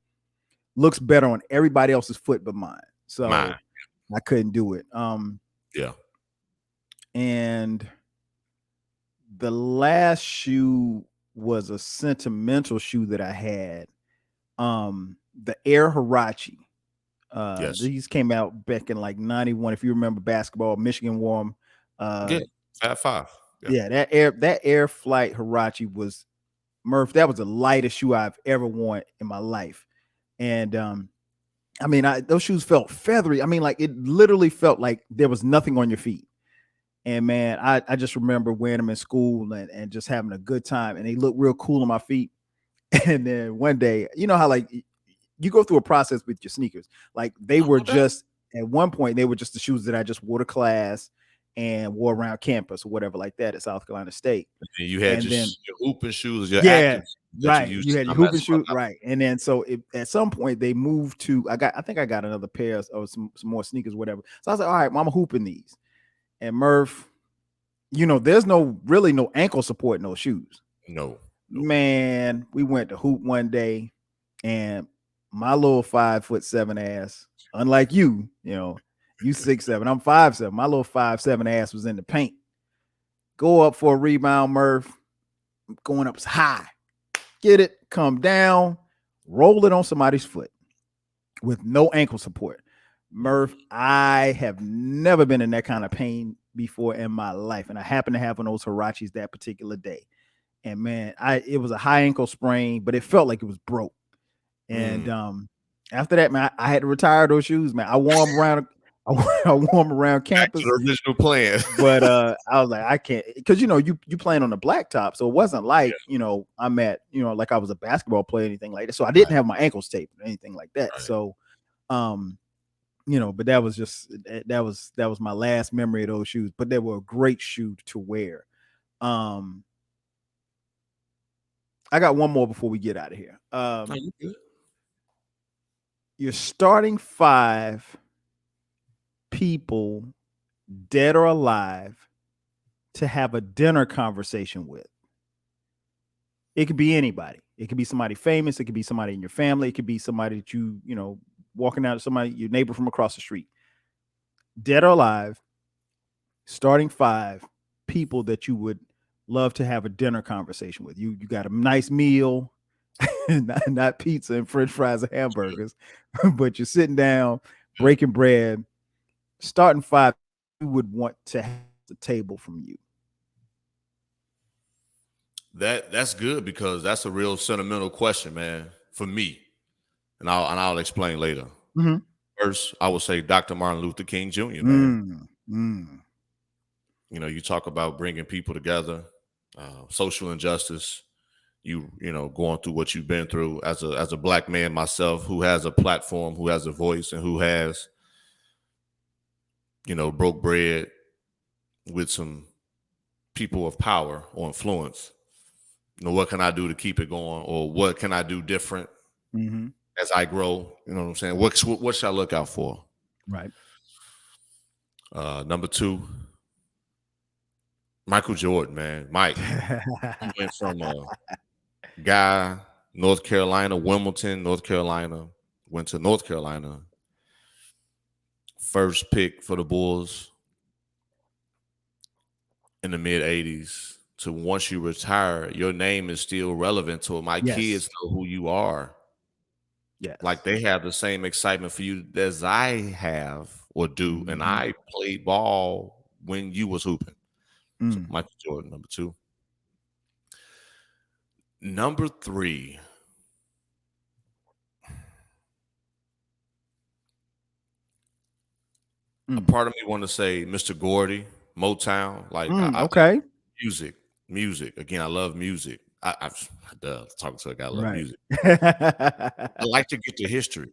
Speaker 1: looks better on everybody else's foot but mine.
Speaker 2: Mine.
Speaker 1: So I couldn't do it.
Speaker 2: Yeah.
Speaker 1: And the last shoe was a sentimental shoe that I had. The Air Hirachi.
Speaker 2: Yes.
Speaker 1: These came out back in like 91. If you remember basketball, Michigan wore 'em.
Speaker 2: Yeah. Fat Five. Yeah.
Speaker 1: Yeah, that Air Flight Hirachi was Murph. That was the lightest shoe I've ever worn in my life. And I mean, those shoes felt feathery. I mean, like it literally felt like there was nothing on your feet. And man, I just remember wearing them in school and just having a good time. And they look real cool on my feet. And then one day, you know how like you go through a process with your sneakers. Like they were
Speaker 2: No doubt.
Speaker 1: just at one point, they were just the shoes that I just wore to class and wore around campus or whatever like that at South Carolina State.
Speaker 2: And you had
Speaker 1: And then
Speaker 2: your hooping shoes, your
Speaker 1: yeah,
Speaker 2: active that you
Speaker 1: right.
Speaker 2: used
Speaker 1: You
Speaker 2: to
Speaker 1: had your
Speaker 2: come at
Speaker 1: hooping
Speaker 2: school.
Speaker 1: shoe, right? And then so at some point they moved to I think I got another pair of some more sneakers, whatever. So I was like, all right, well, I'm hooping these. And Murph, there's really no ankle support in those shoes.
Speaker 2: No.
Speaker 1: Man, we went to hoop one day, and my little 5'7" ass, unlike you 6'7", I'm 5'7". My little 5'7" ass was in the paint. Go up for a rebound, Murph. I'm going up high. Get it, come down, roll it on somebody's foot with no ankle support. Murph, I have never been in that kind of pain before in my life. And I happened to have one of those Hirachis that particular day. And man, it was a high ankle sprain, but it felt like it was broke. And after that, man, I had to retire those shoes, man. I wore them around
Speaker 2: Back to
Speaker 1: campus,
Speaker 2: the original plan.
Speaker 1: but I was like, I can't, because you playing on the blacktop, so it wasn't like I'm at like I was a basketball player or anything like that. So I didn't
Speaker 2: Right.
Speaker 1: have my ankles taped or anything like that.
Speaker 2: Right.
Speaker 1: So but that was my last memory of those shoes. But they were a great shoe to wear. Um, I got one more before we get out of here.
Speaker 2: No, you good.
Speaker 1: You're starting 5 people, dead or alive, to have a dinner conversation with. It could be anybody. It could be somebody famous. It could be somebody in your family. It could be somebody that walking out, somebody, your neighbor from across the street. Dead or alive, starting 5 people that you would love to have a dinner conversation with. You got a nice meal, not pizza and French fries and hamburgers, but you're sitting down, breaking bread, starting 5 you would want to have the table from you.
Speaker 2: That's good because that's a real sentimental question, man, for me. And I'll explain later.
Speaker 1: Mm-hmm.
Speaker 2: First, I would say Dr. Martin Luther King Jr., man. You talk about bringing people together, social injustice. Going through what you've been through as a black man myself, who has a platform, who has a voice, and who has, broke bread with some people of power or influence. What can I do to keep it going, or what can I do different as I grow? You know what I'm saying? What should I look out for?
Speaker 1: Right.
Speaker 2: Number 2, Michael Jordan, man. Mike. He went from a guy, North Carolina, Wilmington, North Carolina, went to North Carolina. First pick for the Bulls in the mid 80s. To once you retire, your name is still relevant to it. My kids know who you are.
Speaker 1: Yes.
Speaker 2: Like they have the same excitement for you as I have or do. And I played ball when you was hooping. So Michael Jordan, number 2. Number 3. A part of me want to say Mr. Gordy, Motown. Like
Speaker 1: okay.
Speaker 2: Music. Again, I love music. I talking to a guy, I love music. I like to get the history.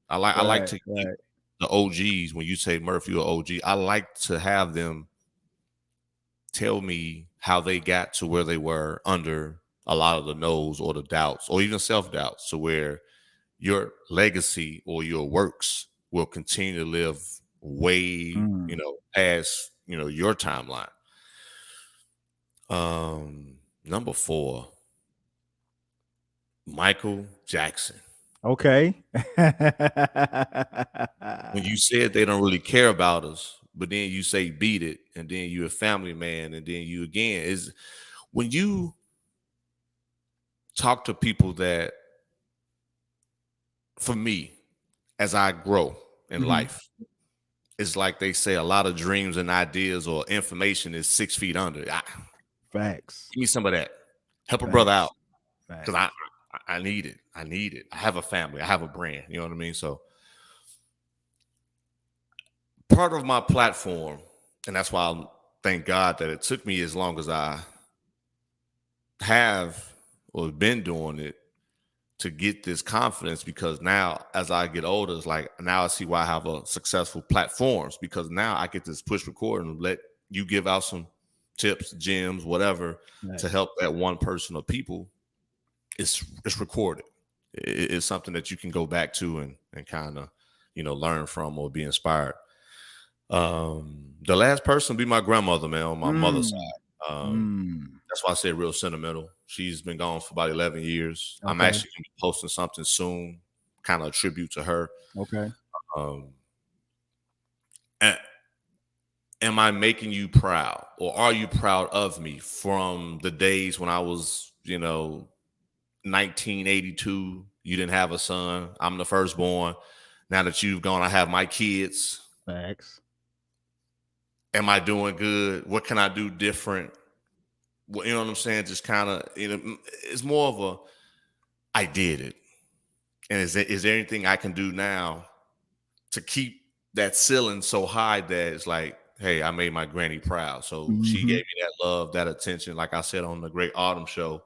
Speaker 2: I like to get the OGs. When you say Murph, you're an OG, I like to have them tell me how they got to where they were under a lot of the no's or the doubts or even self-doubts, to where your legacy or your works will continue to live way, past, your timeline. Number 4, Michael Jackson.
Speaker 1: Okay.
Speaker 2: When you said they don't really care about us, but then you say beat it, and then you're a family man, and then you again is when you talk to people that, for me, as I grow in life, it's like they say a lot of dreams and ideas or information is 6 feet under.
Speaker 1: Facts.
Speaker 2: Give me some of that. Help a brother out.
Speaker 1: Facts.
Speaker 2: Because I need it. I need it. I have a family. I have a brand. You know what I mean? So part of my platform, and that's why I thank God that it took me as long as I have or been doing it, to get this confidence, because now as I get older, it's like now I see why I have a successful platforms, because now I get this push record and let you give out some tips, gems, whatever, to help that one person or people. It's recorded. It's something that you can go back to and kind of, learn from or be inspired. The last person be my grandmother, man, on my mother's side. That's why I say real sentimental. She's been gone for about 11 years. Okay. I'm actually going to be posting something soon, kind of a tribute to her.
Speaker 1: Okay.
Speaker 2: Am I making you proud, or are you proud of me from the days when I was, 1982? You didn't have a son. I'm the firstborn. Now that you've gone, I have my kids.
Speaker 1: Facts.
Speaker 2: Am I doing good? What can I do different? You know what I'm saying? Just kind of, it's more of a, I did it. And is there anything I can do now to keep that ceiling so high that it's like, hey, I made my granny proud. So she gave me that love, that attention. Like I said on the Great Autumn Show,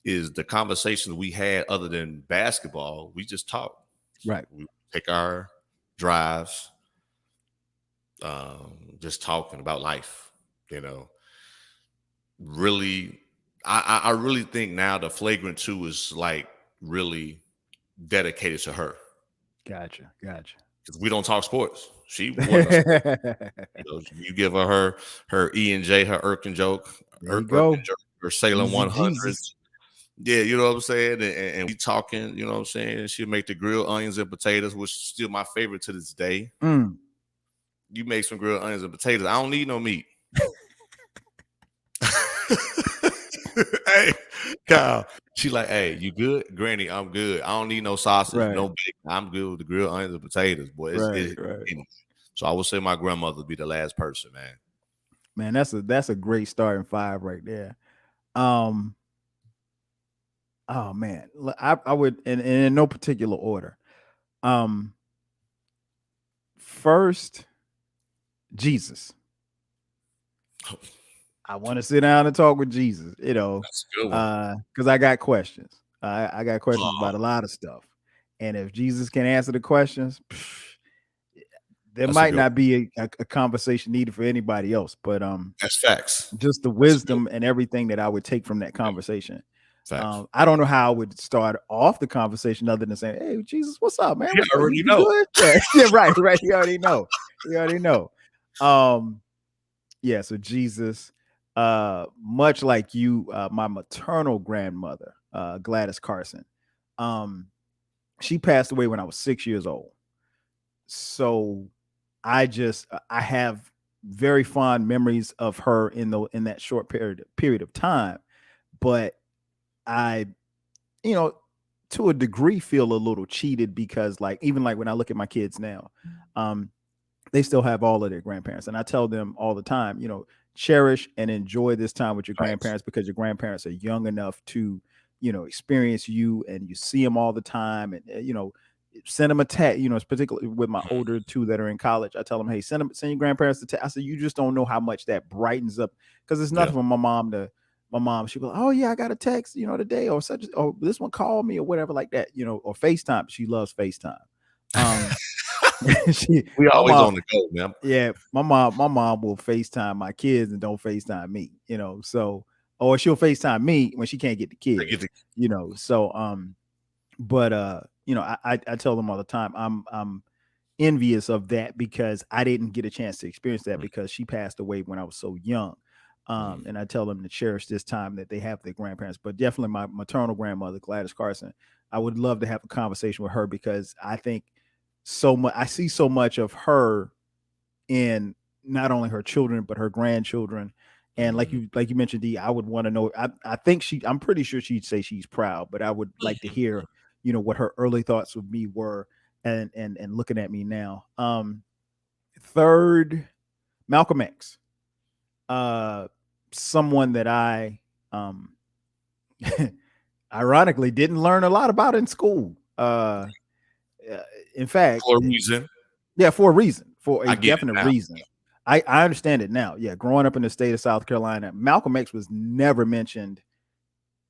Speaker 2: is the conversations we had other than basketball. We just talk.
Speaker 1: Right.
Speaker 2: We take our drives, just talking about life, really, I really think now the Flagrant 2 is like really dedicated to her
Speaker 1: Gotcha.
Speaker 2: because we don't talk sports. She wasn't a sport. You know, you give her E and J, her Irk and joke,
Speaker 1: There you
Speaker 2: Irk
Speaker 1: go.
Speaker 2: and joke, her Salem
Speaker 1: Easy
Speaker 2: 100s.
Speaker 1: Jesus.
Speaker 2: Yeah, you know what I'm saying? And we talking, you know what I'm saying? She'll make the grilled onions and potatoes, which is still my favorite to this day. You make some grilled onions and potatoes. I don't need no meat. Hey, Kyle. She like, hey, you good? Granny, I'm good. I don't need no sausage,
Speaker 1: Right.
Speaker 2: no bacon. I'm good with the grilled onions and potatoes, boy.
Speaker 1: Right.
Speaker 2: So I would say my grandmother would be the last person, man.
Speaker 1: Man, that's a great starting five right there. Oh man, I would, and in no particular order. First, Jesus. I want to sit down and talk with Jesus,
Speaker 2: That's a good one.
Speaker 1: because I got questions. I got questions about a lot of stuff, and if Jesus can answer the questions, there
Speaker 2: That's a
Speaker 1: might
Speaker 2: good
Speaker 1: not be a conversation needed for anybody else. But
Speaker 2: That's facts.
Speaker 1: just the
Speaker 2: That's a good
Speaker 1: wisdom and everything that I would take from that conversation.
Speaker 2: Facts.
Speaker 1: I don't know how I would start off the conversation other than saying, "Hey, Jesus, what's up, man?
Speaker 2: Yeah, I already
Speaker 1: You
Speaker 2: know.
Speaker 1: good?" Yeah, yeah, right. You already know. Yeah. So Jesus, much like you, my maternal grandmother, Gladys Carson, she passed away when I was 6 years old. So I have very fond memories of her in that short period of time, but I, you know, to a degree feel a little cheated because like even like when I look at my kids now, um, they still have all of their grandparents. And I tell them all the time, cherish and enjoy this time with your
Speaker 2: Facts.
Speaker 1: grandparents because your grandparents are young enough to, experience you and you see them all the time. And, send them a text, particularly with my older two that are in college. I tell them, hey, send your grandparents a text. I said, you just don't know how much that brightens up because it's
Speaker 2: Yeah.
Speaker 1: nothing for my mom, she'd be like, oh yeah, I got a text, today or such, or this one called me or whatever like that, or FaceTime. She loves FaceTime.
Speaker 2: We
Speaker 1: My
Speaker 2: always
Speaker 1: mom,
Speaker 2: on the go, man.
Speaker 1: yeah, my mom will FaceTime my kids and don't FaceTime me, so or she'll FaceTime me when she can't get the
Speaker 2: I get
Speaker 1: kids,
Speaker 2: the
Speaker 1: so but I tell them all the time I'm envious of that because I didn't get a chance to experience that because she passed away when I was so young. And I tell them to cherish this time that they have their grandparents, but definitely my maternal grandmother, Gladys Carson, I would love to have a conversation with her because I think I see so much of her in not only her children but her grandchildren. And like you mentioned, D, I would want to know. I think I'm pretty sure she'd say she's proud, but I would like to hear, what her early thoughts of me were, and looking at me now. Third, Malcolm X, someone that I ironically didn't learn a lot about in school. In fact,
Speaker 2: for a reason.
Speaker 1: yeah, for a reason, for a
Speaker 2: I get it
Speaker 1: definite
Speaker 2: now.
Speaker 1: reason. I understand it now. Yeah, growing up in the state of South Carolina, Malcolm X was never mentioned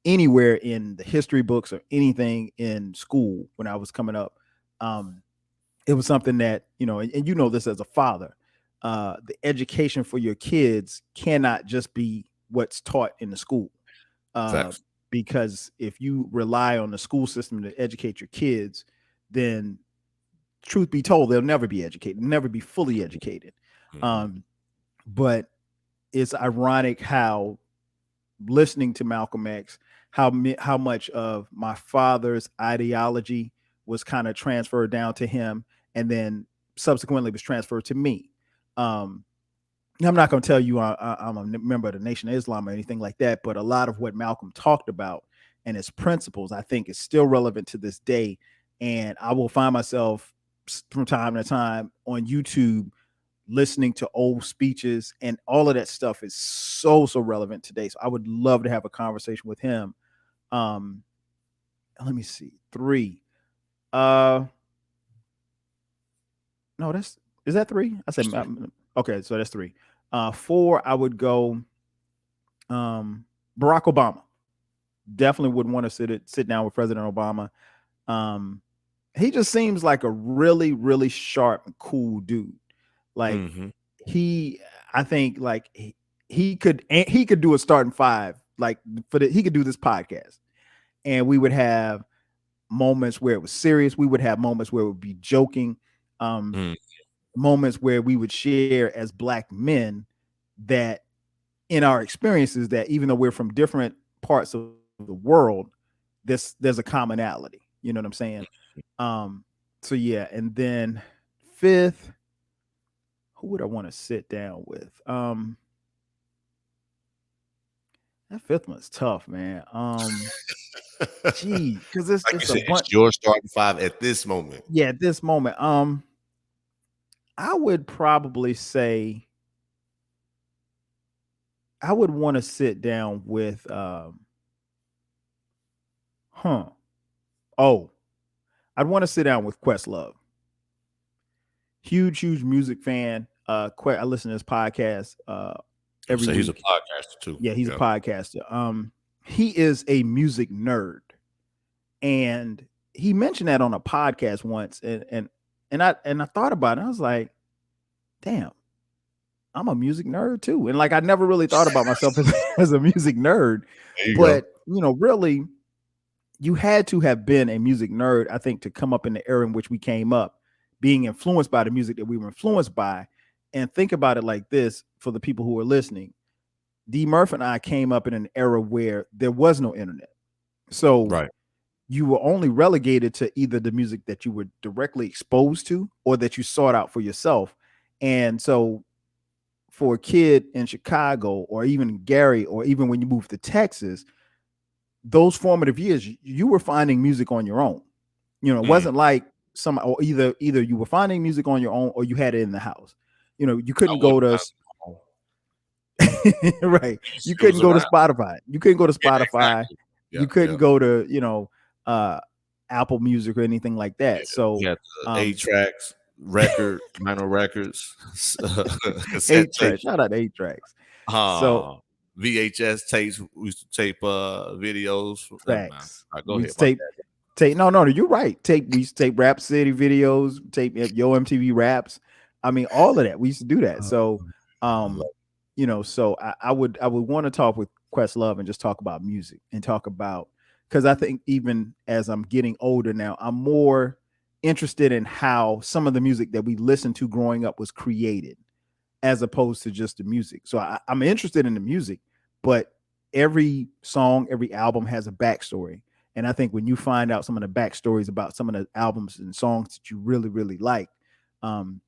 Speaker 1: anywhere in the history books or anything in school when I was coming up. It was something that, and you know this as a father, the education for your kids cannot just be what's taught in the school. Uh,
Speaker 2: Facts.
Speaker 1: because if you rely on the school system to educate your kids, then truth be told, they'll never be educated, never be fully educated. Um, but it's ironic how listening to Malcolm X, how much of my father's ideology was kind of transferred down to him, and then subsequently was transferred to me. Um, I'm not going to tell you I'm a member of the Nation of Islam or anything like that, but a lot of what Malcolm talked about and his principles, I think, is still relevant to this day. And I will find myself from time to time on YouTube listening to old speeches, and all of that stuff is so relevant today. So I would love to have a conversation with him. Um, Let me see. Three. No, is that three? I said okay, so that's three. Four, I would go Barack Obama. Definitely would want to sit down with President Obama. He just seems like a really sharp and cool dude. Like I think like he could do a starting five, like he could do this podcast, and we would have moments where it was serious. We would have moments where it would be joking,
Speaker 2: Mm.
Speaker 1: moments where we would share as Black men that in our experiences, that even though we're from different parts of the world, there's a commonality. You know what I'm saying? So yeah, and then fifth, who would I want to sit down with? That fifth one's tough, man. Gee, because
Speaker 2: Like you
Speaker 1: it's a
Speaker 2: said,
Speaker 1: bunch.
Speaker 2: it's your starting five at this moment.
Speaker 1: Yeah, at this moment, I would probably say I would want to sit down with huh. Oh, I'd want to sit down with Questlove. Huge music fan. I listen to his podcast every
Speaker 2: So he's a
Speaker 1: week.
Speaker 2: podcaster too.
Speaker 1: Yeah, he's a podcaster. He is a music nerd, and he mentioned that on a podcast once, and I thought about it. I was like, damn, I'm a music nerd too, and like I never really thought about myself as a music nerd,
Speaker 2: There you
Speaker 1: but
Speaker 2: go.
Speaker 1: really, you had to have been a music nerd, I think, to come up in the era in which we came up, being influenced by the music that we were influenced by. And think about it like this for the people who are listening. DMurph and I came up in an era where there was no internet. So
Speaker 2: Right.
Speaker 1: you were only relegated to either the music that you were directly exposed to or that you sought out for yourself. And so for a kid in Chicago or even Gary, or even when you moved to Texas, those formative years, you were finding music on your own. You know, it wasn't like some, or either you were finding music on your own or you had it in the house. You know, you
Speaker 2: I
Speaker 1: couldn't
Speaker 2: would
Speaker 1: go to right. You
Speaker 2: it was
Speaker 1: couldn't go to
Speaker 2: around.
Speaker 1: Spotify. You couldn't go to
Speaker 2: Yeah,
Speaker 1: Spotify.
Speaker 2: exactly. Yeah,
Speaker 1: You couldn't
Speaker 2: yeah,
Speaker 1: go to, uh Apple Music or anything like
Speaker 2: yeah.
Speaker 1: that. So
Speaker 2: You had the 8 tracks, record, vinyl records, cassette
Speaker 1: eight
Speaker 2: tape,
Speaker 1: tracks. Shout out to eight tracks. So
Speaker 2: uh, VHS tapes. We used to tape videos. Never mind.
Speaker 1: facts.
Speaker 2: All right, go
Speaker 1: We
Speaker 2: ahead. My bad.
Speaker 1: tape. No, you're right. We used to tape Rap City videos, tape Yo MTV Raps. I mean, all of that. We used to do that. So,
Speaker 2: I love
Speaker 1: so I would want to talk with Questlove and just talk about music and talk about, because I think even as I'm getting older now, I'm more interested in how some of the music that we listened to growing up was created, as opposed to just the music. So I'm interested in the music, but every song, every album has a backstory. And I think when you find out some of the backstories about some of the albums and songs that you really like, um,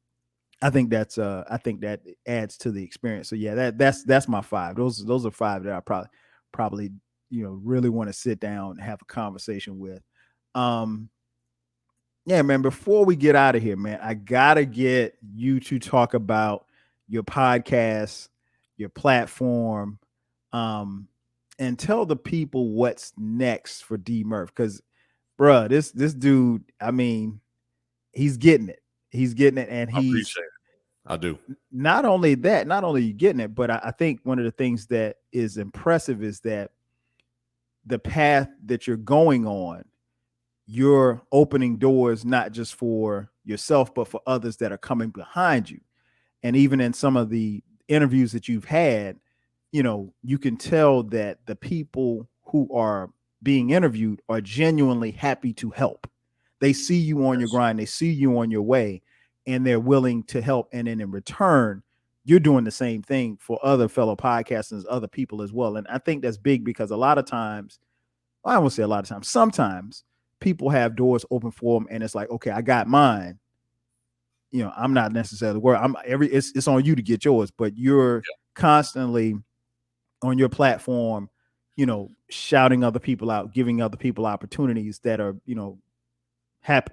Speaker 1: I think that adds to the experience. So yeah, that's my five. Those are five that I probably really want to sit down and have a conversation with. Um, yeah, man. Before we get out of here, man, I gotta get you to talk about your podcast, your platform, um, and tell the people what's next for DMurph. Because, bruh, this dude, I mean, he's getting it. He's getting it, and
Speaker 2: I
Speaker 1: he's
Speaker 2: appreciate it. I do.
Speaker 1: not only that, not only you getting it, but I think one of the things that is impressive is that the path that you're going on, you're opening doors not just for yourself, but for others that are coming behind you. And even in some of the interviews that you've had, you can tell that the people who are being interviewed are genuinely happy to help. They see you on your
Speaker 2: Yes.
Speaker 1: grind, they see you on your way, and they're willing to help. And then in return, you're doing the same thing for other fellow podcasters, other people as well. And I think that's big because a lot of times, I won't say a lot of times, sometimes people have doors open for them, and it's like, okay, I got mine. I'm not necessarily where it's on you to get yours, but you're constantly on your platform, shouting other people out, giving other people opportunities that are,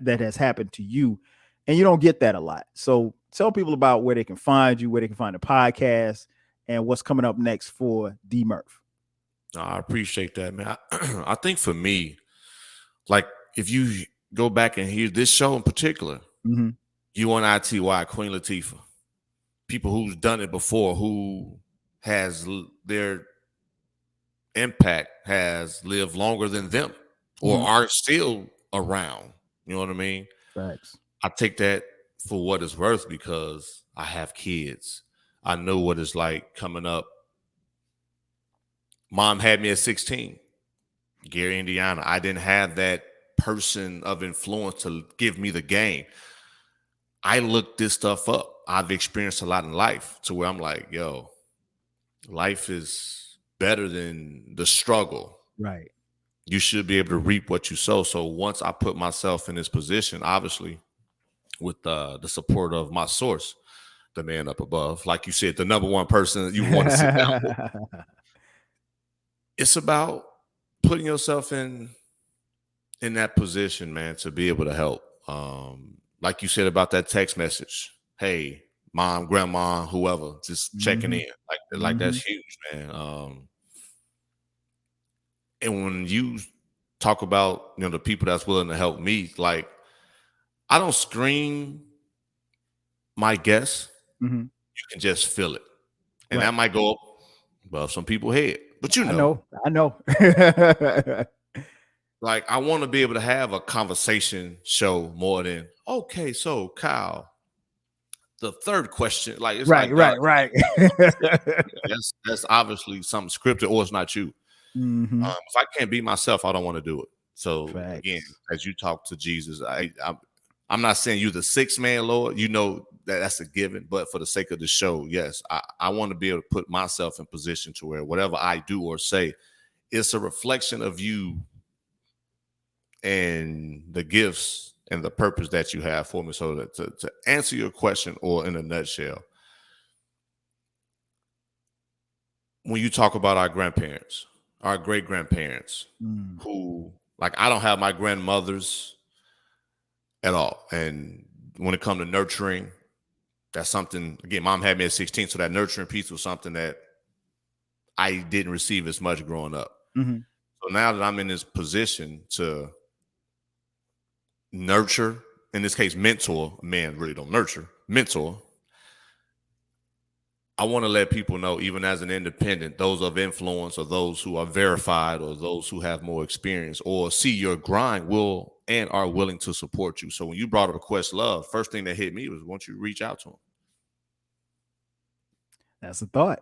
Speaker 1: that has happened to you. And you don't get that a lot. So tell people about where they can find you, where they can find the podcast, and what's coming up next for DMurph.
Speaker 2: No, I appreciate that, man. I think for me, like if you go back and hear this show in particular,
Speaker 1: Mm-hmm.
Speaker 2: UNITY, Queen Latifah, people who's done it before, who has their impact has lived longer than them or
Speaker 1: Mm-hmm.
Speaker 2: are still around. You know what I mean?
Speaker 1: Facts.
Speaker 2: I take that for what it's worth because I have kids. I know what it's like coming up Mom had me at 16. Gary, Indiana. I didn't have that person of influence to give me the game. I looked this stuff up. I've experienced a lot in life to where I'm like, yo, life is better than the struggle.
Speaker 1: Right.
Speaker 2: You should be able to reap what you sow. So once I put myself in this position, obviously with the support of my source, the man up above, like you said, the number one person you want to sit down with, it's about putting yourself in that position, man, to be able to help. Like you said about that text message, hey, mom, grandma, whoever, just checking in, like that's huge, man. And when you talk about, you know, the people that's willing to help me, like, I don't scream my guess. You can just feel it, and that might go up above some people's head, but you know,
Speaker 1: I know.
Speaker 2: like, I want to be able to have a conversation show more than, okay, so Kyle, the third question, like, it's
Speaker 1: right.
Speaker 2: that's obviously something scripted, or it's not you. If I can't be myself, I don't want to do it. So again, as you talk to Jesus, I'm not saying you the sixth man, Lord. You know that's a given, but for the sake of the show, yes, I want to be able to put myself in position to where whatever I do or say, it's a reflection of you and the gifts and the purpose that you have for me. So that to answer your question, or in a nutshell, when you talk about our grandparents, our great grandparents, who, like, I don't have my grandmothers at all. And when it comes to nurturing, that's something, again, mom had me at 16. So that nurturing piece was something that I didn't receive as much growing up. So now that I'm in this position to nurture, in this case, mentor, men really don't nurture, mentor, I want to let people know, even as an independent, those of influence or those who are verified or those who have more experience or see your grind will and are willing to support you. So when you brought up Questlove, first thing that hit me was, won't you reach out to him?
Speaker 1: That's a thought.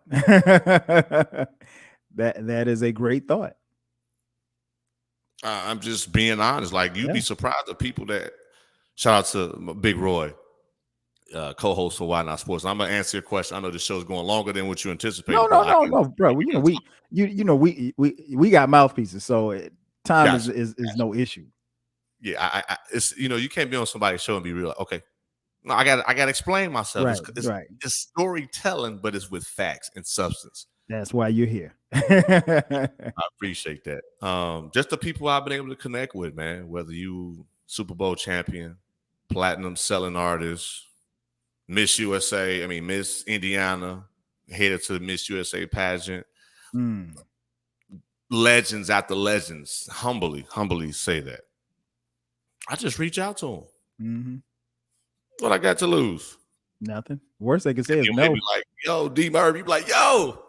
Speaker 1: that is a great thought.
Speaker 2: I'm just being honest. Like, you'd be surprised the people that, shout out to Big Roy, co-host for Why Not Sports. I'm gonna answer your question. I know the show's going longer than what you anticipated.
Speaker 1: No, bro. You know, we got mouthpieces, so time is no issue.
Speaker 2: Yeah, it's, you know, you can't be on somebody's show and be real. Like, okay, no, I got to explain myself. It's storytelling, but it's with facts and substance.
Speaker 1: That's why you're here.
Speaker 2: I appreciate that. Just the people I've been able to connect with, man. Whether you Super Bowl champion, platinum selling artist, Miss USA, I mean Miss Indiana, headed to the Miss USA pageant. Legends after legends, humbly say that. I just reach out to them. What I got to lose?
Speaker 1: Nothing. Worst they can say is no.
Speaker 2: Be like, yo, DMurph. You be like, yo.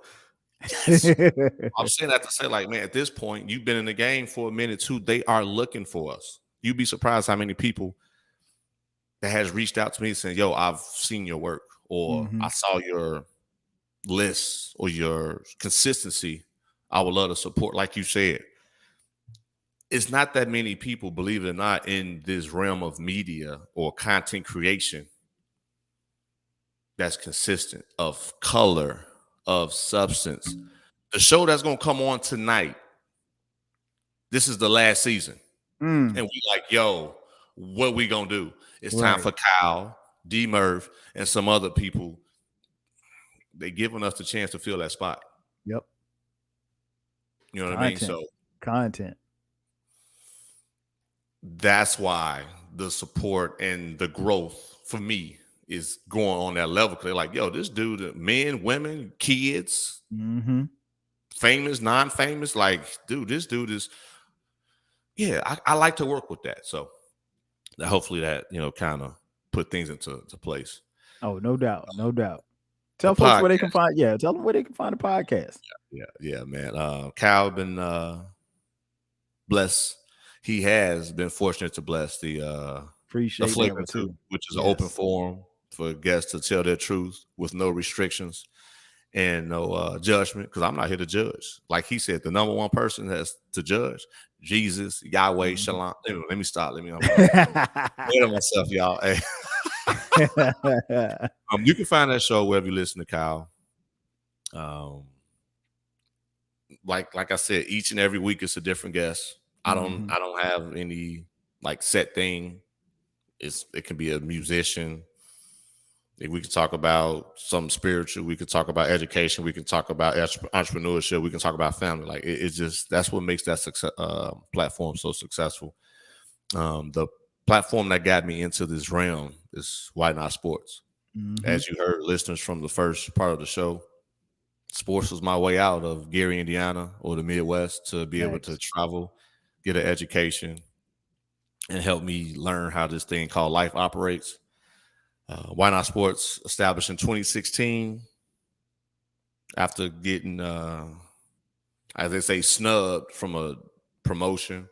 Speaker 2: Yes. I'm saying that to say, like, man, at this point, you've been in the game for a minute too. They are looking for us. You'd be surprised how many people that has reached out to me saying, yo, I've seen your work, or I saw your list or your consistency. I would love to support. Like you said, it's not that many people, believe it or not, in this realm of media or content creation that's consistent, of color, of substance. The show that's going to come on tonight, this is the last season. And we like, yo, what we going to do? It's time for Kyle, DMurph, and some other people. They giving us the chance to fill that spot.
Speaker 1: Yep.
Speaker 2: You know what I mean? So
Speaker 1: content.
Speaker 2: That's why the support and the growth for me is going on that level. Cause they're like, yo, this dude, men, women, kids, famous, non-famous, like, dude, this dude is, I like to work with that. So hopefully that, you know, kind of put things into place.
Speaker 1: Oh, no doubt. Tell folks where they can find, tell them where they can find the podcast.
Speaker 2: Yeah, man. Kyle been blessed. He has been fortunate to bless the Flavor too, which is an open forum for guests to tell their truth with no restrictions. and no judgment, because I'm not here to judge. Like he said, the number one person that's to judge, Jesus, Yahweh,
Speaker 1: Mhm.
Speaker 2: Shalom. Anyway, let me stop. I'm ahead of myself, y'all. Hey, you can find that show wherever you listen to Kyle. Like I said, each and every week it's a different guest. I
Speaker 1: Mhm.
Speaker 2: don't have any like set thing. It can be a musician. If we can talk about something spiritual, we can talk about education, we can talk about entrepreneurship, we can talk about family. Like it's just that's what makes that platform so successful. The platform that got me into this realm is Why Not Sports.
Speaker 1: Mhm.
Speaker 2: As you heard, listeners, from the first part of the show, sports was my way out of Gary, Indiana, or the Midwest, to be able to
Speaker 1: Facts.
Speaker 2: travel, get an education, and help me learn how this thing called life operates. Why Not Sports, established in 2016, after getting, as they say, snubbed from a promotion,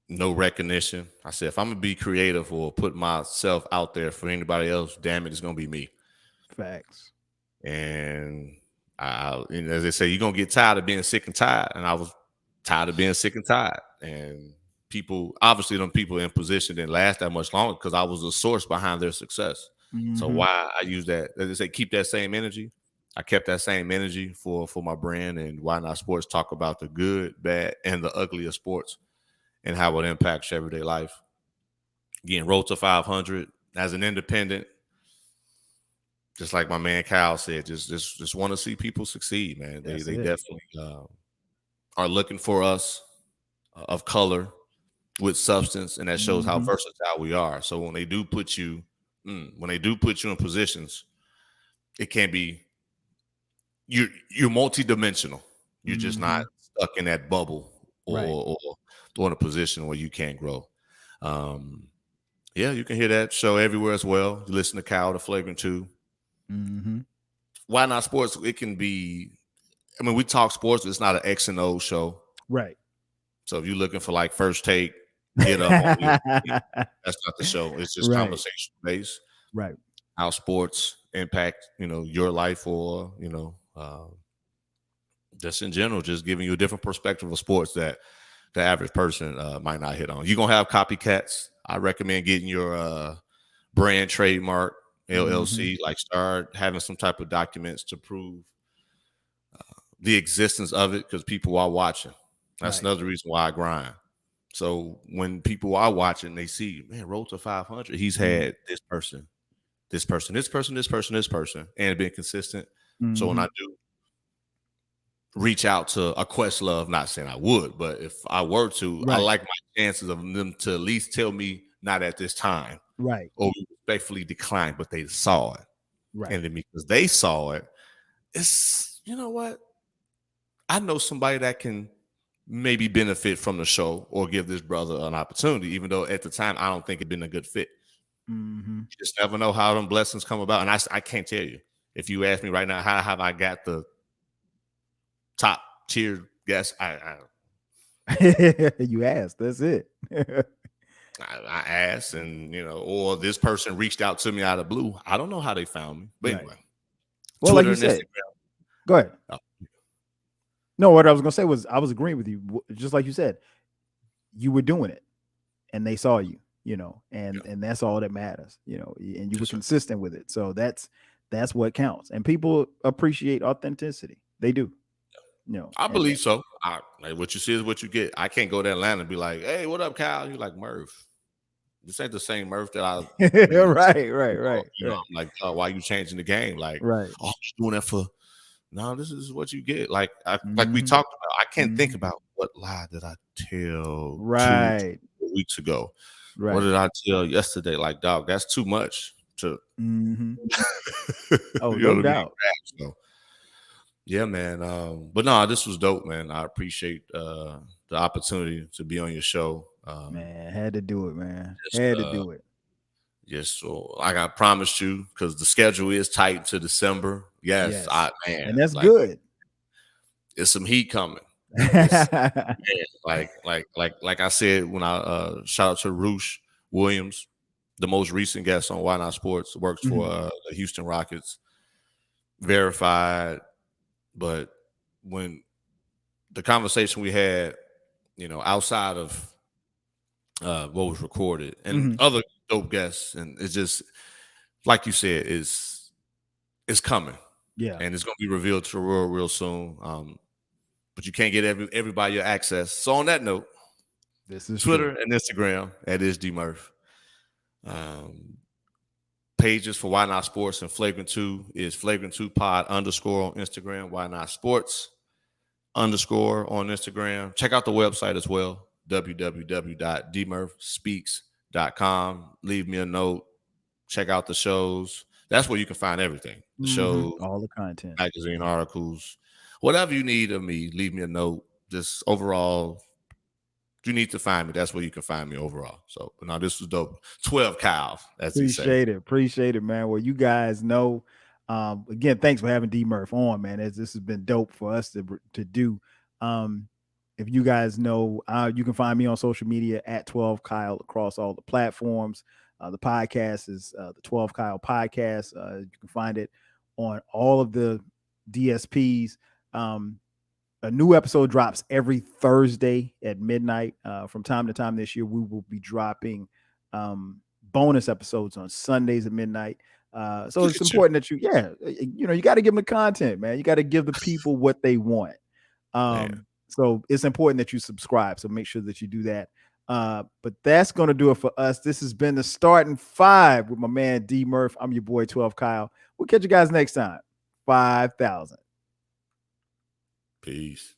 Speaker 2: no recognition. I said, if I'm gonna be creative or put myself out there for anybody else, damn it, it's gonna be me.
Speaker 1: Facts.
Speaker 2: And as they say, you're gonna get tired of being sick and tired. And I was tired of being sick and tired. And people, obviously, them people in position didn't last that much longer because I was the source behind their success. So
Speaker 1: Mhm.
Speaker 2: why I use that, as they say, keep that same energy. I kept that same energy for my brand, and Why Not Sports talk about the good, bad, and the ugly of sports and how it impacts your everyday life. Getting rolled to 500 as an independent, just like my man Kyle said, just want to see people succeed, man.
Speaker 1: That's
Speaker 2: They
Speaker 1: it.
Speaker 2: definitely are looking for us of color with substance, and that shows how
Speaker 1: Mhm.
Speaker 2: versatile we are. So when they do put you, when they do put you in positions, it can be you're multidimensional. You're just not
Speaker 1: Mhm.
Speaker 2: stuck in that bubble
Speaker 1: Right.
Speaker 2: or in a position where you can't grow. Um, yeah, you can hear that show everywhere as well. You listen to Kyle, the Flagrant 2.
Speaker 1: Mhm.
Speaker 2: Why Not Sports? It can be, I mean, we talk sports, but it's not an X and O show.
Speaker 1: Right.
Speaker 2: So if you're looking for like First Take, Get Up on ESPN, that's not the show. It's just
Speaker 1: Right.
Speaker 2: conversation based.
Speaker 1: Right.
Speaker 2: How sports impact, your life, or just in general, just giving you a different perspective of sports that the average person might not hit on. You're gonna have copycats. I recommend getting your brand trademark
Speaker 1: Mhm.
Speaker 2: LLC. Like start having some type of documents to prove the existence of it, because people are watching. That's
Speaker 1: Right.
Speaker 2: another reason why I grind. So when people are watching, they see, man, Road to 500. He's
Speaker 1: Mhm.
Speaker 2: had this person, this person, this person, this person, this person, and been consistent. So when I
Speaker 1: Mhm.
Speaker 2: do reach out to a Questlove, not saying I would, but if I were to, I
Speaker 1: Right.
Speaker 2: like my chances of them to at least tell me not at this time,
Speaker 1: Right.
Speaker 2: or we respectfully decline, but they saw it.
Speaker 1: Right.
Speaker 2: And then because they saw it, it's, you know what? I know somebody that can maybe benefit from the show or give this brother an opportunity, even though at the time I don't think it'd been a good fit.
Speaker 1: Mhm.
Speaker 2: You just never know how them blessings come about. And I can't tell you. If you ask me right now, how have I got the top tier guest?
Speaker 1: You asked. That's it.
Speaker 2: I asked, and or this person reached out to me out of blue. I don't know how they found me, but
Speaker 1: Right.
Speaker 2: anyway,
Speaker 1: Well, like
Speaker 2: Twitter
Speaker 1: you
Speaker 2: and
Speaker 1: said.
Speaker 2: Instagram.
Speaker 1: Go ahead.
Speaker 2: Oh,
Speaker 1: No, what I was gonna say was I was agreeing with you. Just like you said, you were doing it, and they saw you.
Speaker 2: yeah,
Speaker 1: And that's all that matters. And you were
Speaker 2: yes, sir.
Speaker 1: consistent with it. So that's what counts. And people appreciate authenticity. They do.
Speaker 2: I
Speaker 1: And
Speaker 2: believe so. Like what you see is what you get. I can't go to Atlanta and be like, "Hey, what up, Kyle?" You're like, "Murph, this ain't the same Murph that I maybe."
Speaker 1: right, right, right, right,
Speaker 2: I'm like, oh, why you changing the game? Like,
Speaker 1: right.
Speaker 2: oh, I'm just doing that for. No, this is what you get. Like we
Speaker 1: Hmm.
Speaker 2: talked about. I can't think
Speaker 1: Hmm.
Speaker 2: about what lie did I tell two
Speaker 1: Right,
Speaker 2: weeks ago. What
Speaker 1: right.
Speaker 2: did I tell yesterday? Like, dog, that's too much to.
Speaker 1: Hmm. Oh,
Speaker 2: You know
Speaker 1: no
Speaker 2: what I mean?
Speaker 1: doubt.
Speaker 2: So, yeah, man. But no, this was dope, man. I appreciate the opportunity to be on your show.
Speaker 1: Man, had to do it, man.
Speaker 2: Just
Speaker 1: Had to do it.
Speaker 2: yes, so like I promised you, because the schedule is tight to December. Yes,
Speaker 1: Yes.
Speaker 2: man,
Speaker 1: And that's
Speaker 2: like
Speaker 1: good.
Speaker 2: it's some heat coming. It's man, like I said when I shout out to Roosh Williams, the most recent guest on Why Not Sports, works for
Speaker 1: Mhm.
Speaker 2: the Houston Rockets. verified. But when the conversation we had, outside of what was recorded and other dope guests, and it's just like you said, it's coming.
Speaker 1: Yeah.
Speaker 2: And it's going to be revealed to the world real soon. But you can't get everybody your access. So on that note,
Speaker 1: this is
Speaker 2: Twitter
Speaker 1: true.
Speaker 2: and Instagram at DMurph. Pages for Why Not Sports and Flagrant 2 is Flagrant2Pod_ on Instagram, Why Not Sports _ on Instagram. Check out the website as well, www.dmurphspeaks.com. Leave me a note. Check out the shows. That's where you can find everything. The shows,
Speaker 1: all the content,
Speaker 2: magazine articles, whatever you need of me, leave me a note. Just overall, you need to find me. That's where you can find me overall. So, but now this was dope. 12 Kyle.
Speaker 1: Appreciate it, man. Well, you guys know, again, thanks for having DMurph on, man. As this has been dope for us to do. If you guys know, you can find me on social media at 12 Kyle across all the platforms. The podcast is the 12 Kyle podcast. You can find it on all of the DSPs. A new episode drops every Thursday at midnight. From time to time this year, we will be dropping bonus episodes on Sundays at midnight. So it's important that you got to give them the content, man. You got to give the people what they want. So it's important that you subscribe. So make sure that you do that. But that's going to do it for us. This has been the Starting Five with my man DMurph. I'm your boy 12 Kyle. We'll catch you guys next time. 5,000.
Speaker 2: Peace.